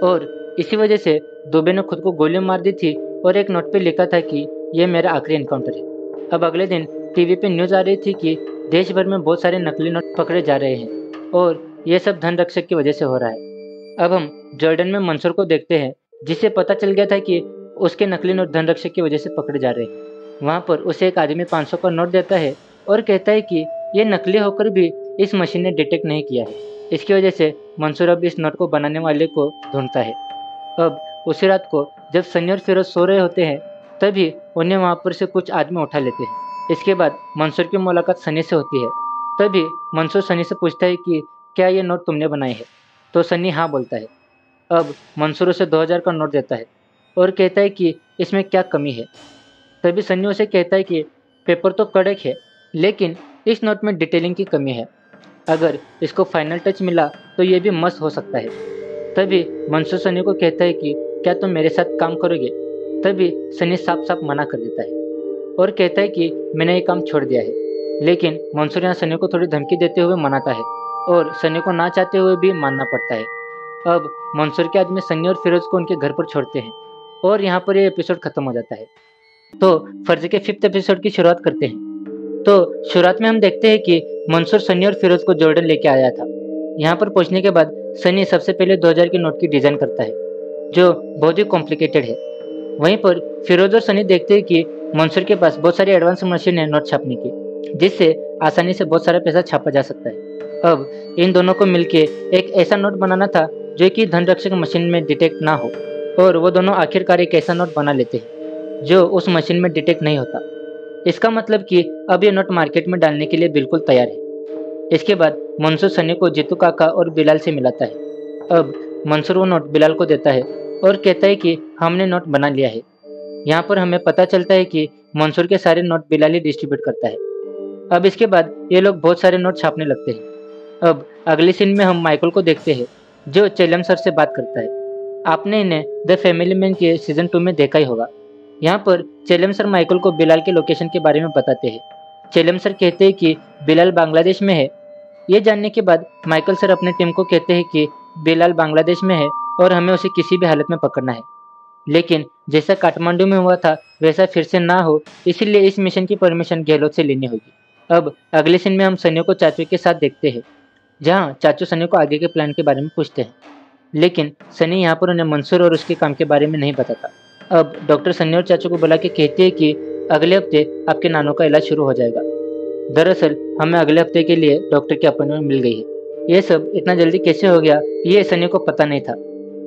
और इसी वजह से दुबे ने खुद को गोली मार दी थी और एक नोट पे लिखा था कि यह मेरा आखिरी एनकाउंटर है। अब अगले दिन टीवी पे न्यूज़ आ रही थी कि देश भर में बहुत सारे नकली नोट पकड़े जा रहे हैं और ये सब धन रक्षक की वजह से हो रहा है। अब हम जॉर्डन में मंसूर को देखते हैं, जिसे पता चल गया था कि उसके नकली नोट धन रक्षक की वजह से पकड़े जा रहे हैं। वहाँ पर उसे एक आदमी 500 का नोट देता है और कहता है कि ये नकली होकर भी इस मशीन ने डिटेक्ट नहीं किया है। इसकी वजह से मंसूर अब इस नोट को बनाने वाले को ढूंढता है। अब उसी रात को जब सनी और फिरोज सो रहे होते हैं, तभी उन्हें वहाँ पर से कुछ आदमी उठा लेते हैं। इसके बाद मंसूर की मुलाकात सनी से होती है। तभी मंसूर सनी से पूछता है कि क्या ये नोट तुमने बनाए हैं? तो सनी हाँ बोलता है। अब मंसूर उसे 2000 का नोट देता है और कहता है कि इसमें क्या कमी है। तभी सनी उसे कहता है कि पेपर तो कड़क है, लेकिन इस नोट में डिटेलिंग की कमी है। अगर इसको फाइनल टच मिला तो ये भी मस्त हो सकता है। तभी मंसूर सनी को कहता है कि क्या तुम मेरे साथ काम करोगे? तभी सनी साफ साफ मना कर देता है और कहता है कि मैंने ये काम छोड़ दिया है। लेकिन मंसूर यहाँ सनी को थोड़ी धमकी देते हुए मनाता है और सनी को ना चाहते हुए भी मानना पड़ता है। अब मंसूर के आदमी सनी और फिरोज को उनके घर पर छोड़ते हैं और यहाँ पर ये एपिसोड खत्म हो जाता है। तो फर्जी के 5th एपिसोड की शुरुआत करते हैं। तो शुरुआत में हम देखते हैं कि मंसूर सनी और फिरोज को जॉर्डन लेके आया था। यहाँ पर पहुँचने के बाद सनी सबसे पहले 2000 के नोट की डिज़ाइन करता है, जो बहुत ही कॉम्प्लिकेटेड है। वहीं पर फिरोज और सनी देखते हैं कि मंसूर के पास बहुत सारी एडवांस मशीन है नोट छापने की, जिससे आसानी से बहुत सारा पैसा छापा जा सकता है। अब इन दोनों को मिलके एक ऐसा नोट बनाना था जो कि धन रक्षक मशीन में डिटेक्ट ना हो, और वो दोनों आखिरकार एक ऐसा नोट बना लेते हैं जो उस मशीन में डिटेक्ट नहीं होता। इसका मतलब कि अब ये नोट मार्केट में डालने के लिए बिल्कुल तैयार है। इसके बाद मंसूर सनी को जीतू काका और बिलाल से मिलाता है। अब मंसूर वो नोट बिलाल को देता है और कहता है कि हमने नोट बना लिया है। यहाँ पर हमें पता चलता है कि मंसूर के सारे नोट बिलाल ही डिस्ट्रीब्यूट करता है। अब इसके बाद ये लोग बहुत सारे नोट छापने लगते हैं। अब अगली सीन में हम माइकल को देखते हैं, जो चेलम सर से बात करता है। आपने इन्हें द फैमिली मैन के सीजन 2 में देखा ही होगा। यहाँ पर चेलम सर माइकल को बिलाल के लोकेशन के बारे में बताते हैं। चेलम सर कहते हैं कि बिलाल बांग्लादेश में है। ये जानने के बाद माइकल सर अपने टीम को कहते हैं कि बिलाल बांग्लादेश में है और हमें उसे किसी भी हालत में पकड़ना है, लेकिन जैसा काठमांडू में हुआ था वैसा फिर से ना हो, इसीलिए इस मिशन की परमिशन गहलोत से लेनी होगी। अब अगले सीन में हम सनी को चाचू के साथ देखते हैं, जहाँ चाचू सनी को आगे के प्लान के बारे में पूछते हैं, लेकिन सनी यहाँ पर उन्हें मंसूर और उसके काम के बारे में नहीं बताता। अब डॉक्टर सनी और चाचू को बुला के कहते हैं कि अगले हफ्ते आपके नानों का इलाज शुरू हो जाएगा। दरअसल हमें अगले हफ्ते के लिए डॉक्टर की अपॉइंटमेंट मिल गई है। ये सब इतना जल्दी कैसे हो गया ये सनी को पता नहीं था,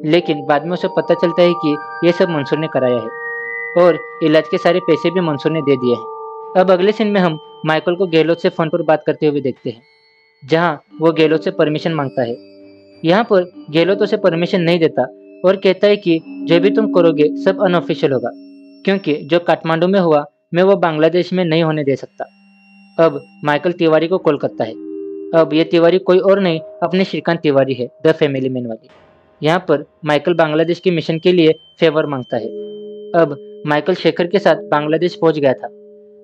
लेकिन बाद में उसे पता चलता है कि ये सब मंसूर ने कराया है और इलाज के सारे पैसे भी मंसूर ने दे दिए हैं। अब अगले सीन में हम माइकल को गहलोत से फ़ोन पर बात करते हुए देखते हैं, जहाँ वो गहलोत से परमिशन मांगता है। यहाँ पर गहलोत उसे परमिशन नहीं देता और कहता है कि जो भी तुम करोगे सब अनऑफिशियल होगा, क्योंकि जो काठमांडू में हुआ मैं वो बांग्लादेश में नहीं होने दे सकता। अब माइकल तिवारी को कॉल करता है। अब ये तिवारी कोई और नहीं अपने श्रीकांत तिवारी है, द फैमिली मैन वाली। यहाँ पर माइकल बांग्लादेश के मिशन के लिए फेवर मांगता है। अब माइकल शेखर के साथ बांग्लादेश पहुंच गया था,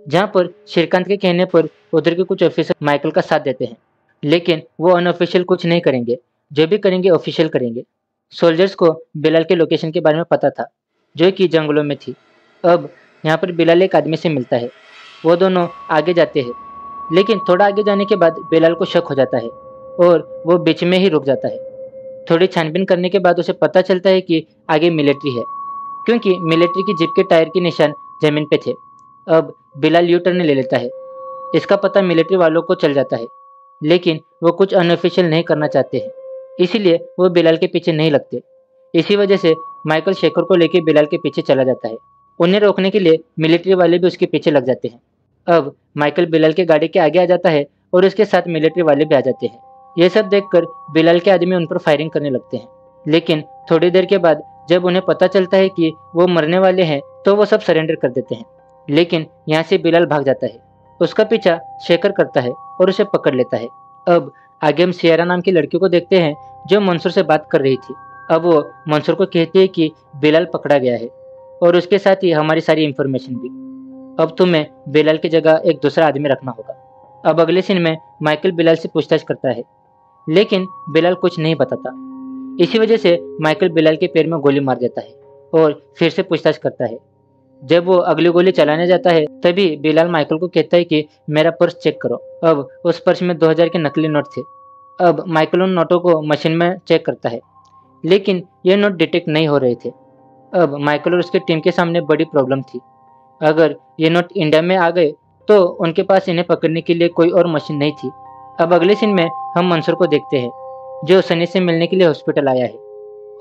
जहाँ पर श्रीकांत के कहने पर उधर के कुछ ऑफिसर माइकल का साथ देते हैं, लेकिन वो अनऑफिशियल कुछ नहीं करेंगे, जो भी करेंगे ऑफिशियल करेंगे। सोल्जर्स को बिलाल के लोकेशन के बारे में पता था, जो कि जंगलों में थी। अब यहाँ पर बिलाल एक आदमी से मिलता है। वो दोनों आगे जाते हैं, लेकिन थोड़ा आगे जाने के बाद बिलाल को शक हो जाता है और वो बीच में ही रुक जाता है। थोड़ी छानबीन करने के बाद उसे पता चलता है कि आगे मिलिट्री है, क्योंकि मिलिट्री की जीप के टायर के निशान जमीन पे थे। अब बिलाल यू टर्न ले लेता है। इसका पता मिलिट्री वालों को चल जाता है, लेकिन वो कुछ अनऑफिशियल नहीं करना चाहते हैं, इसीलिए वो बिलाल के पीछे नहीं लगते। इसी वजह से माइकल शेखर को लेकर बिलाल के पीछे चला जाता है। उन्हें रोकने के लिए मिलिट्री वाले भी उसके पीछे लग जाते हैं। अब माइकल बिलाल के गाड़ी के आगे आ जाता है और उसके साथ मिलिट्री वाले भी आ जाते हैं। ये सब देखकर बिलाल के आदमी उन पर फायरिंग करने लगते हैं, लेकिन थोड़ी देर के बाद जब उन्हें पता चलता है कि वो मरने वाले हैं तो वो सब सरेंडर कर देते हैं। लेकिन यहाँ से बिलाल भाग जाता है। उसका पीछा शेखर करता है और उसे पकड़ लेता है। अब आगे हम सियारा नाम की लड़की को देखते हैं, जो मंसूर से बात कर रही थी। अब वो मंसूर को कहती है कि बिलाल पकड़ा गया है और उसके साथ ही हमारी सारी इंफॉर्मेशन भी। अब तुम्हें बिलाल की जगह एक दूसरा आदमी रखना होगा। अब अगले सीन में माइकल बिलाल से पूछताछ करता है, लेकिन बिलाल कुछ नहीं बताता। इसी वजह से माइकल बिलाल के पैर में गोली मार देता है और फिर से पूछताछ करता है। जब वो अगली गोली चलाने जाता है तभी बिलाल माइकल को कहता है कि मेरा पर्स चेक करो। अब उस पर्स में 2000 के नकली नोट थे। अब माइकल उन नोटों को मशीन में चेक करता है, लेकिन ये नोट डिटेक्ट नहीं हो रहे थे। अब माइकल और उसके टीम के सामने बड़ी प्रॉब्लम थी। अगर ये नोट इंडिया में आ गए तो उनके पास इन्हें पकड़ने के लिए कोई और मशीन नहीं थी। अब अगले सीन में हम मंसूर को देखते हैं, जो सनी से मिलने के लिए हॉस्पिटल आया है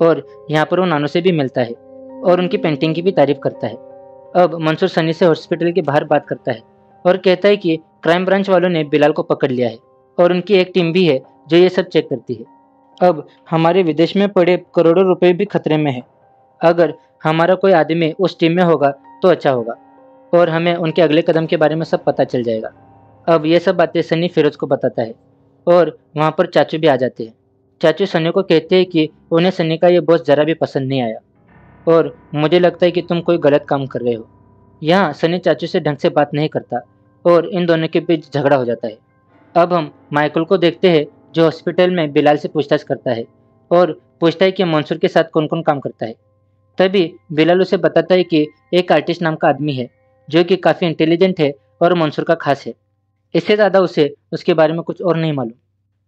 और यहाँ पर वो नानो से भी मिलता है और उनकी पेंटिंग की भी तारीफ करता है। अब मंसूर सनी से हॉस्पिटल के बाहर बात करता है और कहता है कि क्राइम ब्रांच वालों ने बिलाल को पकड़ लिया है और उनकी एक टीम भी है जो ये सब चेक करती है। अब हमारे विदेश में पड़े करोड़ों रुपए भी खतरे में है। अगर हमारा कोई आदमी उस टीम में होगा तो अच्छा होगा और हमें उनके अगले कदम के बारे में सब पता चल जाएगा। अब ये सब बातें सनी फिरोज को बताता है और वहाँ पर चाचू भी आ जाते हैं। चाचू सनी को कहते हैं कि उन्हें सनी का ये बॉस जरा भी पसंद नहीं आया और मुझे लगता है कि तुम कोई गलत काम कर रहे हो। यहाँ सनी चाचू से ढंग से बात नहीं करता और इन दोनों के बीच झगड़ा हो जाता है। अब हम माइकल को देखते हैं जो हॉस्पिटल में बिलाल से पूछताछ करता है और पूछता है कि मंसूर के साथ कौन कौन काम करता है। तभी बिलाल उसे बताता है कि एक आर्टिस्ट नाम का आदमी है जो कि काफ़ी इंटेलिजेंट है और मंसूर का खास है। इससे ज़्यादा उसे उसके बारे में कुछ और नहीं मालूम।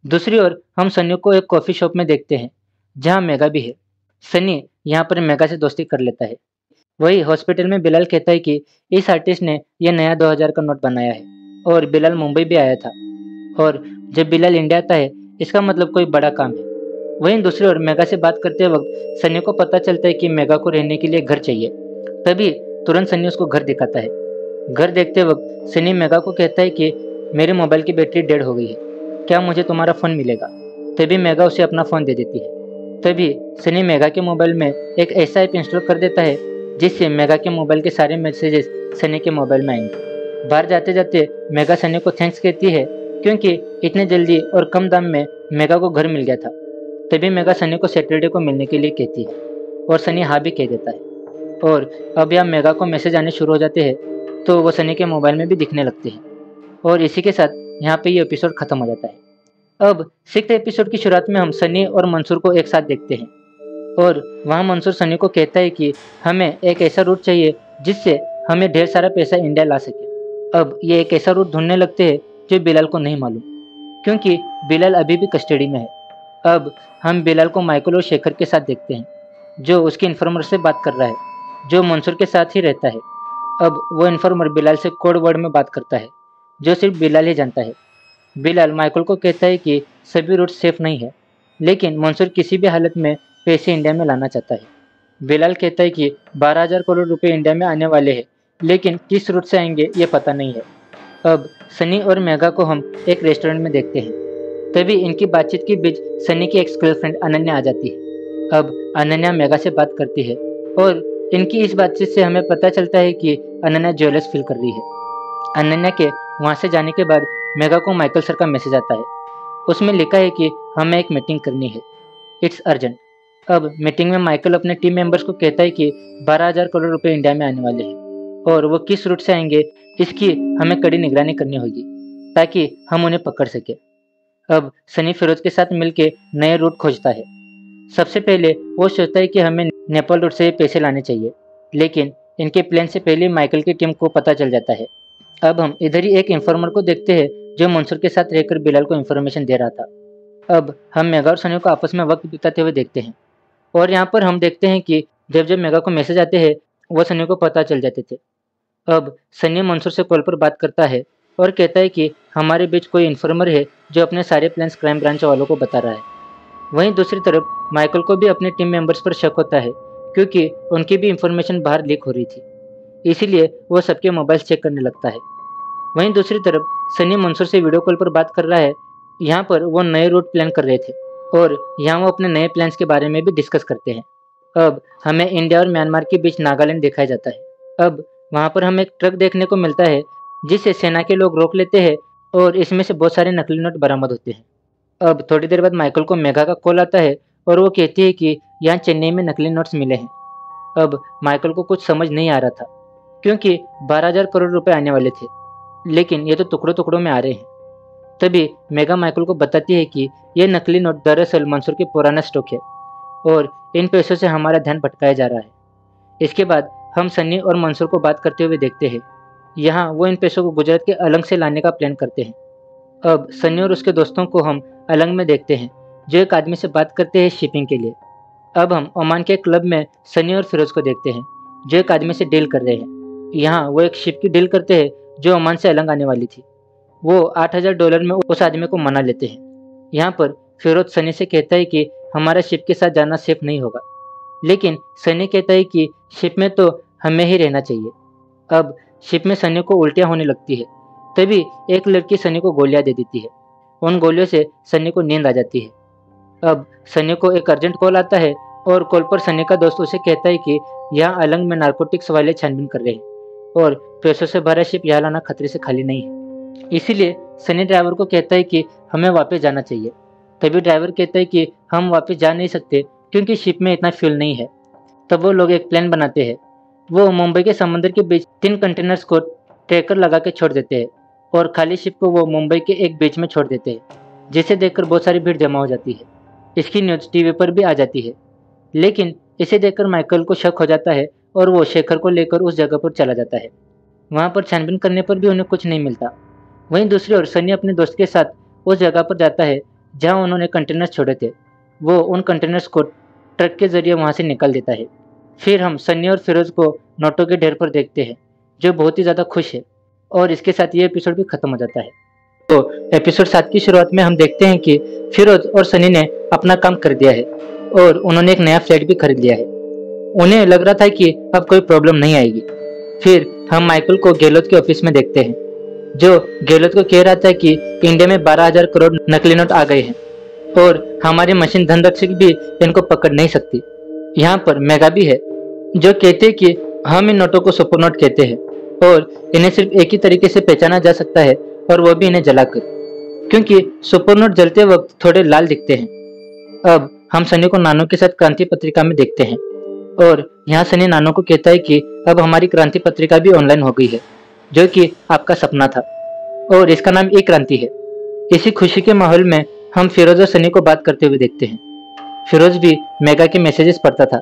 दूसरी ओर हम सनी को एक कॉफ़ी शॉप में देखते हैं जहाँ मेगा भी है। सनी यहाँ पर मेगा से दोस्ती कर लेता है। वही हॉस्पिटल में बिलाल कहता है कि इस आर्टिस्ट ने यह नया 2000 का नोट बनाया है और बिलाल मुंबई भी आया था और जब बिलाल इंडिया आता है इसका मतलब कोई बड़ा काम है। वहीं दूसरी ओर मेगा से बात करते वक्त सनी को पता चलता है कि मेगा को रहने के लिए घर चाहिए। तभी तुरंत सनी उसको घर दिखाता है। घर देखते वक्त सनी मेगा को कहता है कि मेरे मोबाइल की बैटरी डेड हो गई है, क्या मुझे तुम्हारा फ़ोन मिलेगा? तभी मेगा उसे अपना फ़ोन दे देती है। तभी सनी मेगा के मोबाइल में एक ऐसा ऐप इंस्टॉल कर देता है जिससे मेगा के मोबाइल के सारे मैसेजेस सनी के मोबाइल में आएंगे। बाहर जाते जाते मेगा सनी को थैंक्स कहती है क्योंकि इतने जल्दी और कम दाम में मेगा को घर मिल गया था। तभी मेगा सनी को सैटरडे को मिलने के लिए कहती है और सनी हाँ भी कह देता है। और अब यहाँ मेगा को मैसेज आने शुरू हो जाते हैं तो वो सनी के मोबाइल में भी दिखने लगते हैं और इसी के साथ यहाँ पे ये एपिसोड खत्म हो जाता है। अब 6th एपिसोड की शुरुआत में हम सनी और मंसूर को एक साथ देखते हैं और वहाँ मंसूर सनी को कहता है कि हमें एक ऐसा रूट चाहिए जिससे हमें ढेर सारा पैसा इंडिया ला सके। अब ये एक ऐसा रूट ढूंढने लगते हैं जो बिलाल को नहीं मालूम क्योंकि बिलाल अभी भी कस्टडी में है। अब हम बिलाल को माइकल और शेखर के साथ देखते हैं जो उसके इन्फॉर्मर से बात कर रहा है जो मंसूर के साथ ही रहता है। अब वो इन्फॉर्मर बिलाल से कोड वर्ड में बात करता है जो सिर्फ बिलाल ही जानता है। बिलाल माइकल को कहता है कि सभी रूट सेफ नहीं है लेकिन मंसूर किसी भी हालत में पैसे इंडिया में लाना चाहता है। बिलाल कहता है कि 12,000 करोड़ रुपए इंडिया में आने वाले हैं लेकिन किस रूट से आएंगे ये पता नहीं है। अब सनी और मेगा को हम एक रेस्टोरेंट में देखते हैं। तभी इनकी बातचीत के बीच सनी की एक्स गर्लफ्रेंड अनन्या आ जाती है। अब अनन्या मेगा से बात करती है और इनकी इस बातचीत से हमें पता चलता है कि अनन्या जेलस फील कर रही है। अनन्या के वहाँ से जाने के बाद मेगा को माइकल सर का मैसेज आता है। उसमें लिखा है कि हमें एक मीटिंग करनी है, इट्स अर्जेंट। अब मीटिंग में माइकल अपने टीम मेंबर्स को कहता है कि 12,000 करोड़ रुपए इंडिया में आने वाले हैं और वो किस रूट से आएंगे इसकी हमें कड़ी निगरानी करनी होगी ताकि हम उन्हें पकड़ सके। अब सनी फिरोज के साथ मिलकर नए रूट खोजता है। सबसे पहले वो सोचता है कि हमें नेपाल रूट से पैसे लाने चाहिए लेकिन इनके प्लान से पहले माइकल की टीम को पता चल जाता है। अब हम इधर ही एक इन्फॉर्मर को देखते हैं जो मंसूर के साथ रहकर बिलाल को इन्फॉर्मेशन दे रहा था। अब हम मेगा और सनी को आपस में वक्त बिताते हुए देखते हैं और यहाँ पर हम देखते हैं कि जब जब मेगा को मैसेज आते हैं वो सनी को पता चल जाते थे। अब सनी मंसूर से कॉल पर बात करता है और कहता है कि हमारे बीच कोई इन्फॉर्मर है जो अपने सारे प्लान्स क्राइम ब्रांच वालों को बता रहा है। वहीं दूसरी तरफ माइकल को भी अपने टीम मेंबर्स पर शक होता है क्योंकि उनकी भी इंफॉर्मेशन बाहर लीक हो रही थी, इसीलिए वो सबके मोबाइल चेक करने लगता है। वहीं दूसरी तरफ सनी मंसूर से वीडियो कॉल पर बात कर रहा है। यहाँ पर वो नए रूट प्लान कर रहे थे और यहाँ वो अपने नए प्लान्स के बारे में भी डिस्कस करते हैं। अब हमें इंडिया और म्यांमार के बीच नागालैंड दिखाया जाता है। अब वहाँ पर हमें एक ट्रक देखने को मिलता है जिसे सेना के लोग रोक लेते हैं और इसमें से बहुत सारे नकली नोट बरामद होते हैं। अब थोड़ी देर बाद माइकल को मेगा का कॉल आता है और वो कहती है कि यहाँ चेन्नई में नकली नोट्स मिले हैं। अब माइकल को कुछ समझ नहीं आ रहा था क्योंकि 12,000 करोड़ रुपए आने वाले थे लेकिन ये तो टुकड़ों टुकड़ों में आ रहे हैं। तभी मेगा माइकल को बताती है कि ये नकली नोट दरअसल मंसूर के पुराना स्टॉक है और इन पैसों से हमारा ध्यान भटकाया जा रहा है। इसके बाद हम सन्नी और मंसूर को बात करते हुए देखते हैं। यहाँ वो इन पैसों को गुजरात के अलंग से लाने का प्लान करते हैं। अब सन्नी और उसके दोस्तों को हम अलंग में देखते हैं, जो एक आदमी से बात करते हैं शिपिंग के लिए। अब हम ओमान के क्लब में सन्नी और फिरोज को देखते हैं, जो एक आदमी से डील कर रहे हैं। यहाँ वो एक शिप की डील करते हैं जो ओमान से अलंग आने वाली थी। वो $8,000 में उस आदमी को मना लेते हैं। यहाँ पर फिरोज सनी से कहता है कि हमारा शिप के साथ जाना सेफ नहीं होगा, लेकिन सनी कहता है कि शिप में तो हमें ही रहना चाहिए। अब शिप में सनी को उल्टियाँ होने लगती है। तभी एक लड़की सनी को गोलियां दे देती है। उन गोलियों से सनी को नींद आ जाती है। अब सनी को एक अर्जेंट कॉल आता है और कॉल पर सनी का दोस्त उसे कहता है कि यहाँ अलंग में नारकोटिक्स वाले छानबीन कर रहे हैं और पैसों से भरा शिप यहाँ लाना खतरे से खाली नहीं है। इसीलिए सनी ड्राइवर को कहता है कि हमें वापस जाना चाहिए। तभी ड्राइवर कहता है कि हम वापस जा नहीं सकते क्योंकि शिप में इतना फ्यूल नहीं है। तब वो लोग एक प्लान बनाते हैं। वो मुंबई के समंदर के बीच 3 कंटेनर्स को ट्रैकर लगा के छोड़ देते हैं और खाली शिप को वो मुंबई के एक बीच में छोड़ देते हैं, जिसे देखकर बहुत सारी भीड़ जमा हो जाती है। इसकी न्यूज़ टीवी पर भी आ जाती है, लेकिन इसे देखकर माइकल को शक हो जाता है और वो शेखर को लेकर उस जगह पर चला जाता है। वहाँ पर छानबीन करने पर भी उन्हें कुछ नहीं मिलता। वहीं दूसरी ओर सनी अपने दोस्त के साथ उस जगह पर जाता है जहाँ उन्होंने कंटेनर्स छोड़े थे। वो उन कंटेनर्स को ट्रक के जरिए वहाँ से निकाल देता है। फिर हम सनी और फिरोज को नोटों के ढेर पर देखते हैं, जो बहुत ही ज़्यादा खुश है। और इसके साथ ये एपिसोड भी खत्म हो जाता है। तो एपिसोड 7 की शुरुआत में हम देखते हैं कि फिरोज और सनी ने अपना काम कर दिया है और उन्होंने एक नया फ्लैट भी खरीद लिया है। उन्हें लग रहा था कि अब कोई प्रॉब्लम नहीं आएगी। फिर हम माइकल को गहलोत के ऑफिस में देखते हैं, जो गहलोत को कह रहा था कि इंडिया में 12,000 करोड़ नकली नोट आ गए हैं और हमारी मशीन धनरक्षक भी इनको पकड़ नहीं सकती। यहाँ पर मेगा भी है, जो कहते हैं कि हम इन नोटों को सुपर नोट कहते हैं और इन्हें सिर्फ एक ही तरीके से पहचाना जा सकता है, और वो भी इन्हें जलाकर, क्योंकि सुपर नोट जलते वक्त थोड़े लाल दिखते हैं। अब हम सनी को नानो के साथ क्रांति पत्रिका में देखते हैं और यहाँ सनी नानो को कहता है कि अब हमारी क्रांति पत्रिका भी ऑनलाइन हो गई है, जो कि आपका सपना था, और इसका नाम ई क्रांति है। इसी खुशी के माहौल में हम फिरोज और सनी को बात करते हुए देखते हैं। फिरोज भी मेगा के मैसेजेस पढ़ता था,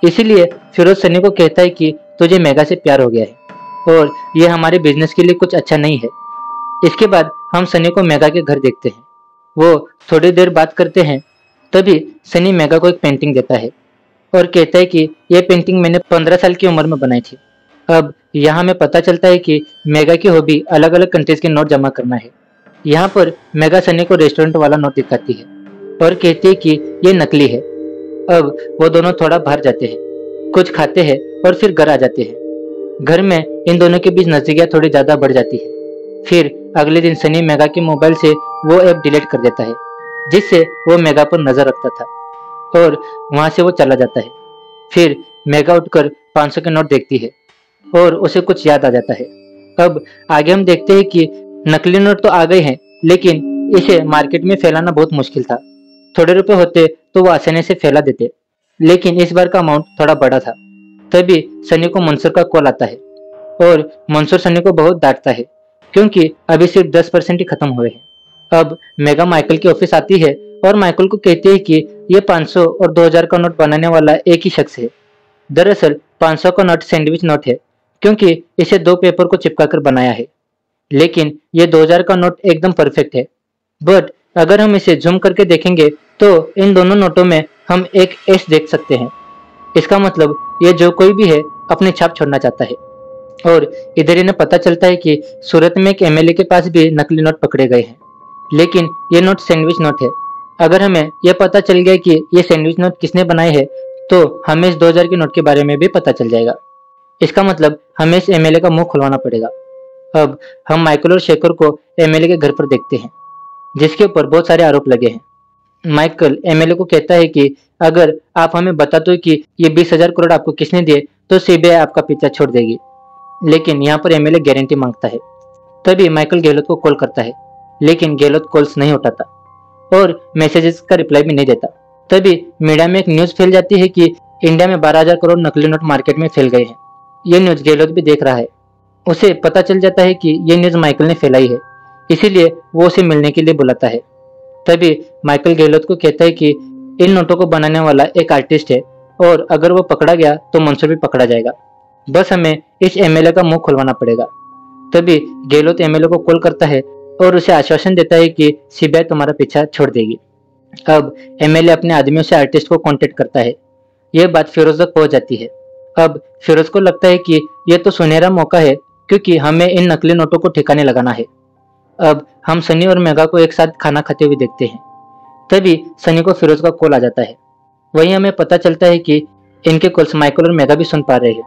इसीलिए फिरोज सनी को कहता है कि तुझे मेगा से प्यार हो गया है और ये हमारे बिजनेस के लिए कुछ अच्छा नहीं है। इसके बाद हम सनी को मेगा के घर देखते हैं। वो थोड़ी देर बात करते हैं, तभी सनी मेगा को एक पेंटिंग देता है और कहता है कि यह पेंटिंग मैंने 15 साल की उम्र में बनाई थी। अब यहाँ हमें पता चलता है कि मेगा की हॉबी अलग अलग कंट्रीज के नोट जमा करना है। यहाँ पर मेगा सनी को रेस्टोरेंट वाला नोट दिखाती है और कहती है कि ये नकली है। अब वो दोनों थोड़ा बाहर जाते हैं, कुछ खाते हैं और फिर घर आ जाते हैं। घर में इन दोनों के बीच नजदीकियां थोड़ी ज्यादा बढ़ जाती है। फिर अगले दिन सनी मेगा के मोबाइल से वो ऐप डिलीट कर देता है, जिससे वो मेगा पर नजर रखता था, और वहां से वो चला जाता है। फिर मेगा उठकर 500 के नोट देखती है और उसे कुछ याद आ जाता है। अब आगे हम देखते हैं कि नकली नोट तो आ गए हैं, लेकिन इसे मार्केट में फैलाना बहुत मुश्किल था। थोड़े रुपए होते तो वो आसानी से फैला देते, लेकिन इस बार का अमाउंट थोड़ा बड़ा था। तभी सनी को मंसूर का कॉल आता है और मंसूर सनी को बहुत डांटता है, क्योंकि अभी सिर्फ 10% ही खत्म हुए हैं। अब मेगा माइकल के ऑफिस आती है और माइकल को कहती है कि ये 500 और 2000 का नोट बनाने वाला एक ही शख्स है। दरअसल 500 का नोट सैंडविच नोट है, क्योंकि इसे 2 पेपर को चिपकाकर बनाया है, लेकिन ये 2000 का नोट एकदम परफेक्ट है। बट अगर हम इसे जूम करके देखेंगे तो इन दोनों नोटों में हम एक एस देख सकते हैं। इसका मतलब ये जो कोई भी है अपनी छाप छोड़ना चाहता है। और इधर इन्हें पता चलता है कि सूरत में एक एमएलए के पास भी नकली नोट पकड़े गए हैं, लेकिन ये नोट सैंडविच नोट है। अगर हमें यह पता चल गया कि ये सैंडविच नोट किसने बनाए हैं, तो हमें इस 2000 के नोट के बारे में भी पता चल जाएगा। इसका मतलब हमें इस एमएलए का मुंह खुलवाना पड़ेगा। अब हम माइकल और शेखर को एमएलए के घर पर देखते हैं, जिसके ऊपर बहुत सारे आरोप लगे हैं। माइकल एमएलए को कहता है कि अगर आप हमें बता दो कि ये 20,000 करोड़ आपको किसने दिए, तो सीबीआई आपका पीछा छोड़ देगी। लेकिन यहाँ पर एमएलए गारंटी मांगता है। तभी माइकल गहलोत को कॉल करता है, लेकिन गहलोत कॉल्स नहीं उठाता और मैसेजेस का रिप्लाई भी नहीं देता। तभी मीडिया में एक न्यूज फैल जाती है कि इंडिया में 12,000 करोड़ नकली नोट मार्केट में फैल गए हैं। ये न्यूज गहलोत भी देख रहा है। उसे पता चल जाता है कि ये न्यूज माइकल ने फैलाई है, इसीलिए वो उसे मिलने के लिए बुलाता है। तभी माइकल गहलोत को कहता है कि इन नोटों को बनाने वाला एक आर्टिस्ट है और अगर वो पकड़ा गया तो मंसूर भी पकड़ा जाएगा। बस हमें इस एमएलए का मुंह खुलवाना पड़ेगा। तभी गहलोत एमएलए को कॉल करता है और उसे आश्वासन देता है कि सीबीआई तुम्हारा पीछा छोड़ देगी। अब एमएलए अपने आदमियों से आर्टिस्ट को कांटेक्ट करता है। यह बात फिरोज तक पहुंच जाती है। अब फिरोज को लगता है कि यह तो सुनहरा मौका है क्योंकि हमें इन नकली नोटों को ठिकाने लगाना है। अब हम सनी और मेघा को एक साथ खाना खाते हुए देखते हैं। तभी सनी को फिरोज का कॉल आ जाता है। वहीं हमें पता चलता है कि इनके कॉल्स माइकल और मेघा भी सुन पा रहे हैं।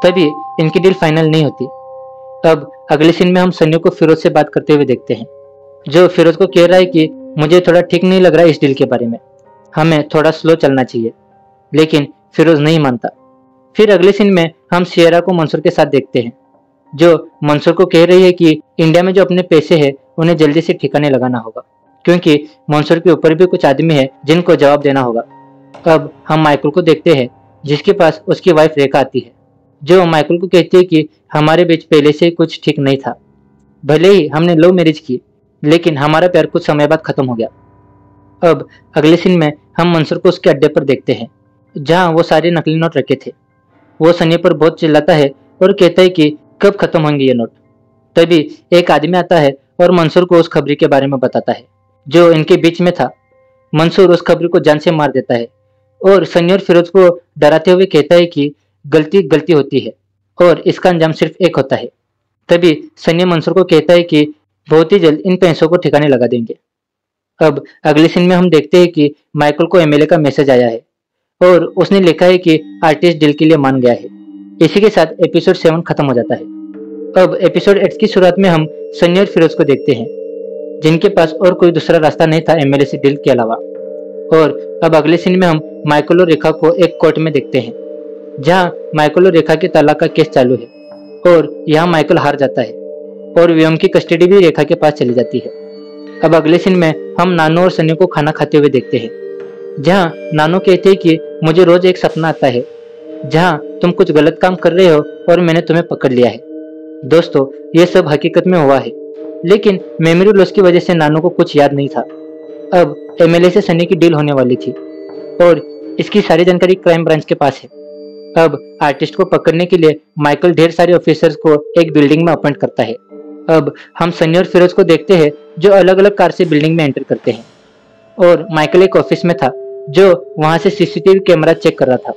तभी इनकी डील फाइनल नहीं होती। अब अगले सीन में हम सनी को फिरोज से बात करते हुए देखते हैं, जो फिरोज को कह रहा है कि मुझे थोड़ा ठीक नहीं लग रहा है इस डील के बारे में, हमें थोड़ा स्लो चलना चाहिए। लेकिन फिरोज नहीं मानता। फिर अगले सीन में हम सियरा को मंसूर के साथ देखते हैं, जो मंसूर को कह रही है कि इंडिया में जो अपने पैसे हैं उन्हें जल्दी से ठिकाने लगाना होगा, क्योंकि मंसूर के ऊपर भी कुछ आदमी है जिनको जवाब देना होगा। अब हम माइकल को देखते हैं, जिसके पास उसकी वाइफ रेखा आती है, जो माइकल को कहती है कि हमारे बीच पहले से कुछ ठीक नहीं था। भले ही हमने लव मैरिज की, लेकिन हमारा प्यार कुछ समय बाद खत्म हो गया। अब अगले सीन में हम मंसूर को उसके अड्डे पर देखते हैं, जहां वो सारे नकली नोट रखे थे। वो सनी पर बहुत चिल्लाता है और कहता है कि कब खत्म होंगे ये नोट। तभी एक आदमी आता है और मंसूर को उस खबरी के बारे में बताता है जो इनके बीच में था। मंसूर उस खबरी को जान से मार देता है और सनी और फिरोज को डराते हुए कहता है कि गलती गलती होती है और इसका अंजाम सिर्फ एक होता है। तभी सनी मंसूर को कहता है कि बहुत ही जल्द इन पैसों को ठिकाने लगा देंगे। अब अगले सीन में हम देखते हैं कि माइकल को एमएलए का मैसेज आया है और उसने लिखा है कि आर्टिस्ट डील के लिए मान गया है। इसी के साथ एपिसोड 7 खत्म हो जाता है। अब एपिसोड 8 की शुरुआत में हम सनी और फिरोज को देखते हैं, जिनके पास और कोई दूसरा रास्ता नहीं था एमएलए से डील के अलावा। और अब अगले सीन में हम माइकल और रेखा को एक कोर्ट में देखते हैं, जहां माइकल और रेखा के तलाक का केस चालू है और यहाँ माइकल हार जाता है और व्योम की कस्टडी भी रेखा के पास चली जाती है। अब अगले सीन में हम नानू और सनी को खाना खाते हुए देखते हैं, जहां नानू कहते हैं कि मुझे रोज एक सपना आता है जहां तुम कुछ गलत काम कर रहे हो और मैंने तुम्हें पकड़ लिया है। दोस्तों, ये सब हकीकत में हुआ है, लेकिन मेमोरी लॉस की वजह से नानू को कुछ याद नहीं था। अब एमएलए से सनी की डील होने वाली थी और इसकी सारी जानकारी क्राइम ब्रांच के पास है। अब आर्टिस्ट को पकड़ने के लिए माइकल ढेर सारे ऑफिसर्स को एक बिल्डिंग में अपॉइंट करता है। अब हम सनी और फिरोज को देखते हैं, जो अलग अलग कार से बिल्डिंग में एंटर करते हैं और माइकल एक ऑफिस में था, जो वहां से सीसीटीवी कैमरा चेक कर रहा था।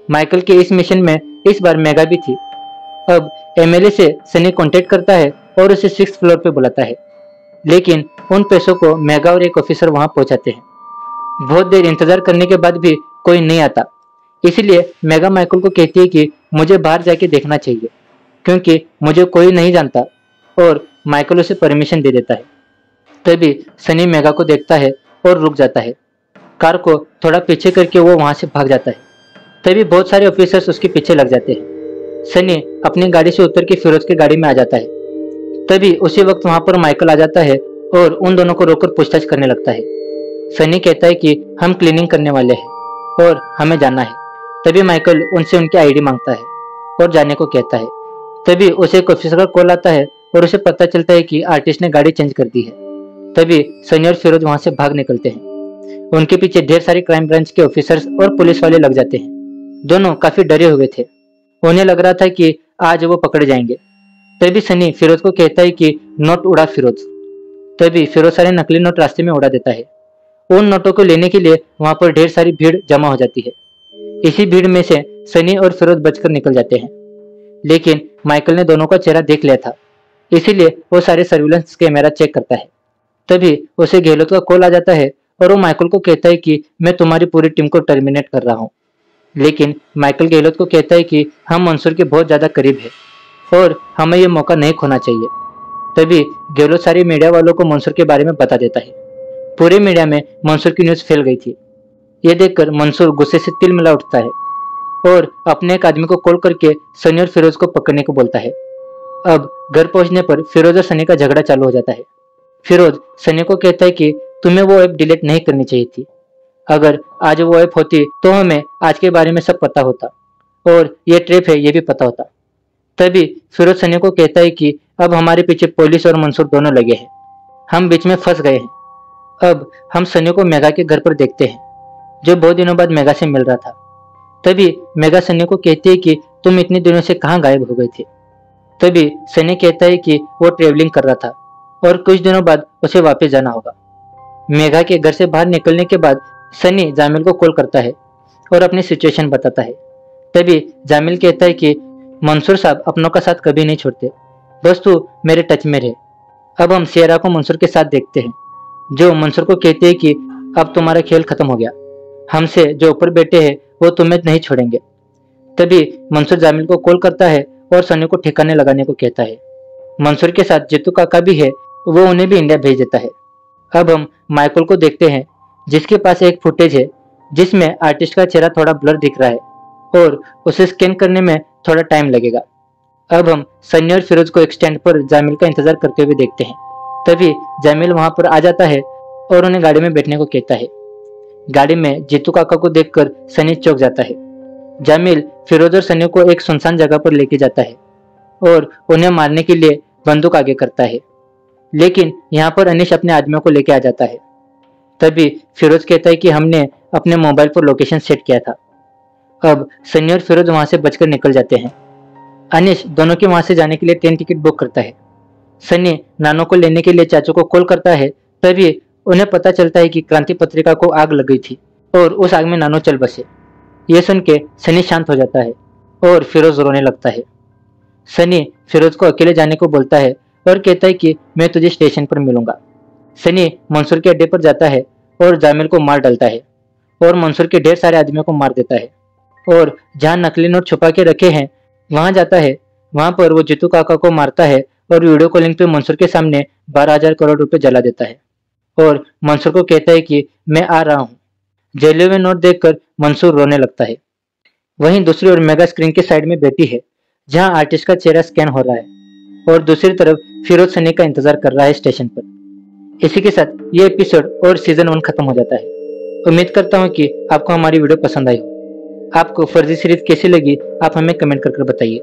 माइकल के इस मिशन में इस बार मेगा भी थी। अब एमएलए से सनी कांटेक्ट करता है और उसे 6th फ्लोर पे बुलाता है, लेकिन उन पैसों को मेगा और एक ऑफिसर वहां पहुंचाते हैं। बहुत देर इंतजार करने के बाद भी कोई नहीं आता, इसीलिए मेगा माइकल को कहती है कि मुझे बाहर जाके देखना चाहिए, क्योंकि मुझे कोई नहीं जानता, और माइकल उसे परमिशन दे देता है। तभी सनी मेगा को देखता है और रुक जाता है। कार को थोड़ा पीछे करके वो वहां से भाग जाता है। तभी बहुत सारे ऑफिसर्स उसके पीछे लग जाते हैं। सनी अपनी गाड़ी से उतर के फिरोज की गाड़ी में आ जाता है। तभी उसी वक्त वहां पर माइकल आ जाता है और उन दोनों को रोककर पूछताछ करने लगता है। सनी कहता है कि हम क्लीनिंग करने वाले हैं और हमें जाना है। तभी माइकल उनसे उनकी आईडी मांगता है और जाने को कहता है। तभी उसे एक ऑफिसर का कॉल आता है और उसे पता चलता है कि आर्टिस्ट ने गाड़ी चेंज कर दी है। तभी सनी और फिरोज वहां से भाग निकलते हैं। उनके पीछे ढेर सारी क्राइम ब्रांच के ऑफिसर्स और पुलिस वाले लग जाते हैं। दोनों काफी डरे हुए थे। उन्हें लग रहा था कि आज वो पकड़े जाएंगे। तभी सनी फिरोज को कहता है कि नोट उड़ा फिरोज। तभी फिरोज सारे नकली नोट रास्ते में उड़ा देता है। उन नोटों को लेने के लिए वहां पर ढेर सारी भीड़ जमा हो जाती है। इसी भीड़ में से सनी और फिरोज बचकर निकल जाते हैं, लेकिन माइकल ने दोनों का चेहरा देख लिया था, इसीलिए वो सारे सर्विलेंस कैमरा चेक करता है। तभी उसे गहलोत का कॉल आ जाता है और वो माइकल को कहता है कि मैं तुम्हारी पूरी टीम को टर्मिनेट कर रहा हूँ। लेकिन माइकल गहलोत को कहता है कि हम मंसूर के बहुत ज्यादा करीब है और हमें ये मौका नहीं खोना चाहिए। तभी गहलोत सारी मीडिया वालों को मंसूर के बारे में बता देता है। पूरे मीडिया में मंसूर की न्यूज फैल गई थी। ये देखकर मंसूर गुस्से से तिलमिला उठता है और अपने एक आदमी को कॉल करके सनी और फिरोज को पकड़ने को बोलता है। अब घर पहुंचने पर फिरोज और सनी का झगड़ा चालू हो जाता है। फिरोज सनी को कहता है कि तुम्हें वो ऐप डिलीट नहीं करनी चाहिए थी। अगर आज वो ऐप होती तो हमें आज के बारे में सब पता होता और ये ट्रैप है ये भी पता होता। तभी फिरोज सनी को कहता है कि अब हमारे पीछे पुलिस और मंसूर दोनों लगे हैं, हम बीच में फंस गए हैं। अब हम सनी को मेगा के घर पर देखते हैं, जो बहुत दिनों बाद मेघा से मिल रहा था। तभी मेघा सनी को कहती है कि तुम इतने दिनों से कहाँ गायब हो गए थे। तभी सनी कहता है कि वो ट्रेवलिंग कर रहा था और कुछ दिनों बाद उसे वापस जाना होगा। मेघा के घर से बाहर निकलने के बाद सनी जामिल को कॉल करता है और अपनी सिचुएशन बताता है। तभी जामिल कहता है कि मंसूर साहब अपनों का साथ कभी नहीं छोड़ते, बस तू मेरे टच में रहे। अब हम सियरा को मंसूर के साथ देखते हैं, जो मंसूर को कहते हैं कि अब तुम्हारा खेल खत्म हो गया, हमसे जो ऊपर बैठे हैं वो तुम्हें नहीं छोड़ेंगे। तभी मंसूर जामिल को कॉल करता है और सनी को ठिकाने लगाने को कहता है। मंसूर के साथ जीतू काका भी है, वो उन्हें भी इंडिया भेज देता है। अब हम माइकल को देखते हैं, जिसके पास एक फुटेज है जिसमें आर्टिस्ट का चेहरा थोड़ा ब्लर दिख रहा है और उसे स्कैन करने में थोड़ा टाइम लगेगा। अब हम सनी और फिरोज को एक स्टैंड पर जामिल का इंतजार करते हुए देखते हैं। तभी जामिल वहां पर आ जाता है और उन्हें गाड़ी में बैठने को कहता है। गाड़ी में जीतू काका को देखकर सनी चौंक जाता है। जामिल फिरोज और सनी को एक सुनसान जगह पर लेके जाता है और उन्हें मारने के लिए बंदूक आगे करता है, लेकिन यहाँ पर अनीश अपने आदमियों को लेके आ जाता है। तभी फिरोज कहता है कि हमने अपने मोबाइल पर लोकेशन सेट किया था। अब सनी और फिरोज वहां से बचकर निकल जाते हैं। अनीश दोनों के वहां से जाने के लिए ट्रेन टिकट बुक करता है। सनी नानो को लेने के लिए चाचू को कॉल करता है। तभी उन्हें पता चलता है कि क्रांति पत्रिका को आग लग गई थी और उस आग में नानो चल बसे। ये सुन के सनी शांत हो जाता है और फिरोज रोने लगता है। सनी फिरोज को अकेले जाने को बोलता है और कहता है कि मैं तुझे स्टेशन पर मिलूंगा। सनी मंसूर के अड्डे पर जाता है और जामिल को मार डालता है और मंसूर के ढेर सारे आदमियों को मार देता है और जहां नकली नोट छुपा के रखे हैं वहां जाता है। वहां पर वो जीतू काका को मारता है और वीडियो कॉलिंग पे मंसूर के सामने 12,000 करोड़ रुपए जला देता है और मंसूर को कहता है कि मैं आ रहा हूँ। जले हुए नोट देखकर मंसूर रोने लगता है। वहीं दूसरी ओर मेगा स्क्रीन के साइड में बैठी है, जहां आर्टिस्ट का चेहरा स्कैन हो रहा है और दूसरी तरफ फिरोज सनी का इंतजार कर रहा है स्टेशन पर। इसी के साथ ये एपिसोड और सीजन 1 खत्म हो जाता है। उम्मीद करता हूँ कि आपको हमारी वीडियो पसंद आई हो। आपको फर्जी सीरीज कैसी लगी आप हमें कमेंट कर बताइए।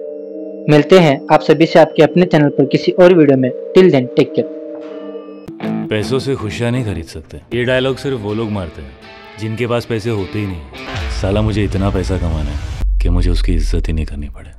मिलते हैं आप सभी से आपके अपने चैनल पर किसी और वीडियो में। Till then take care. पैसों से खुशियाँ नहीं खरीद सकते। ये डायलॉग सिर्फ वो लोग मारते हैं जिनके पास पैसे होते ही नहीं। साला मुझे इतना पैसा कमाना है कि मुझे उसकी इज्जत ही नहीं करनी पड़े।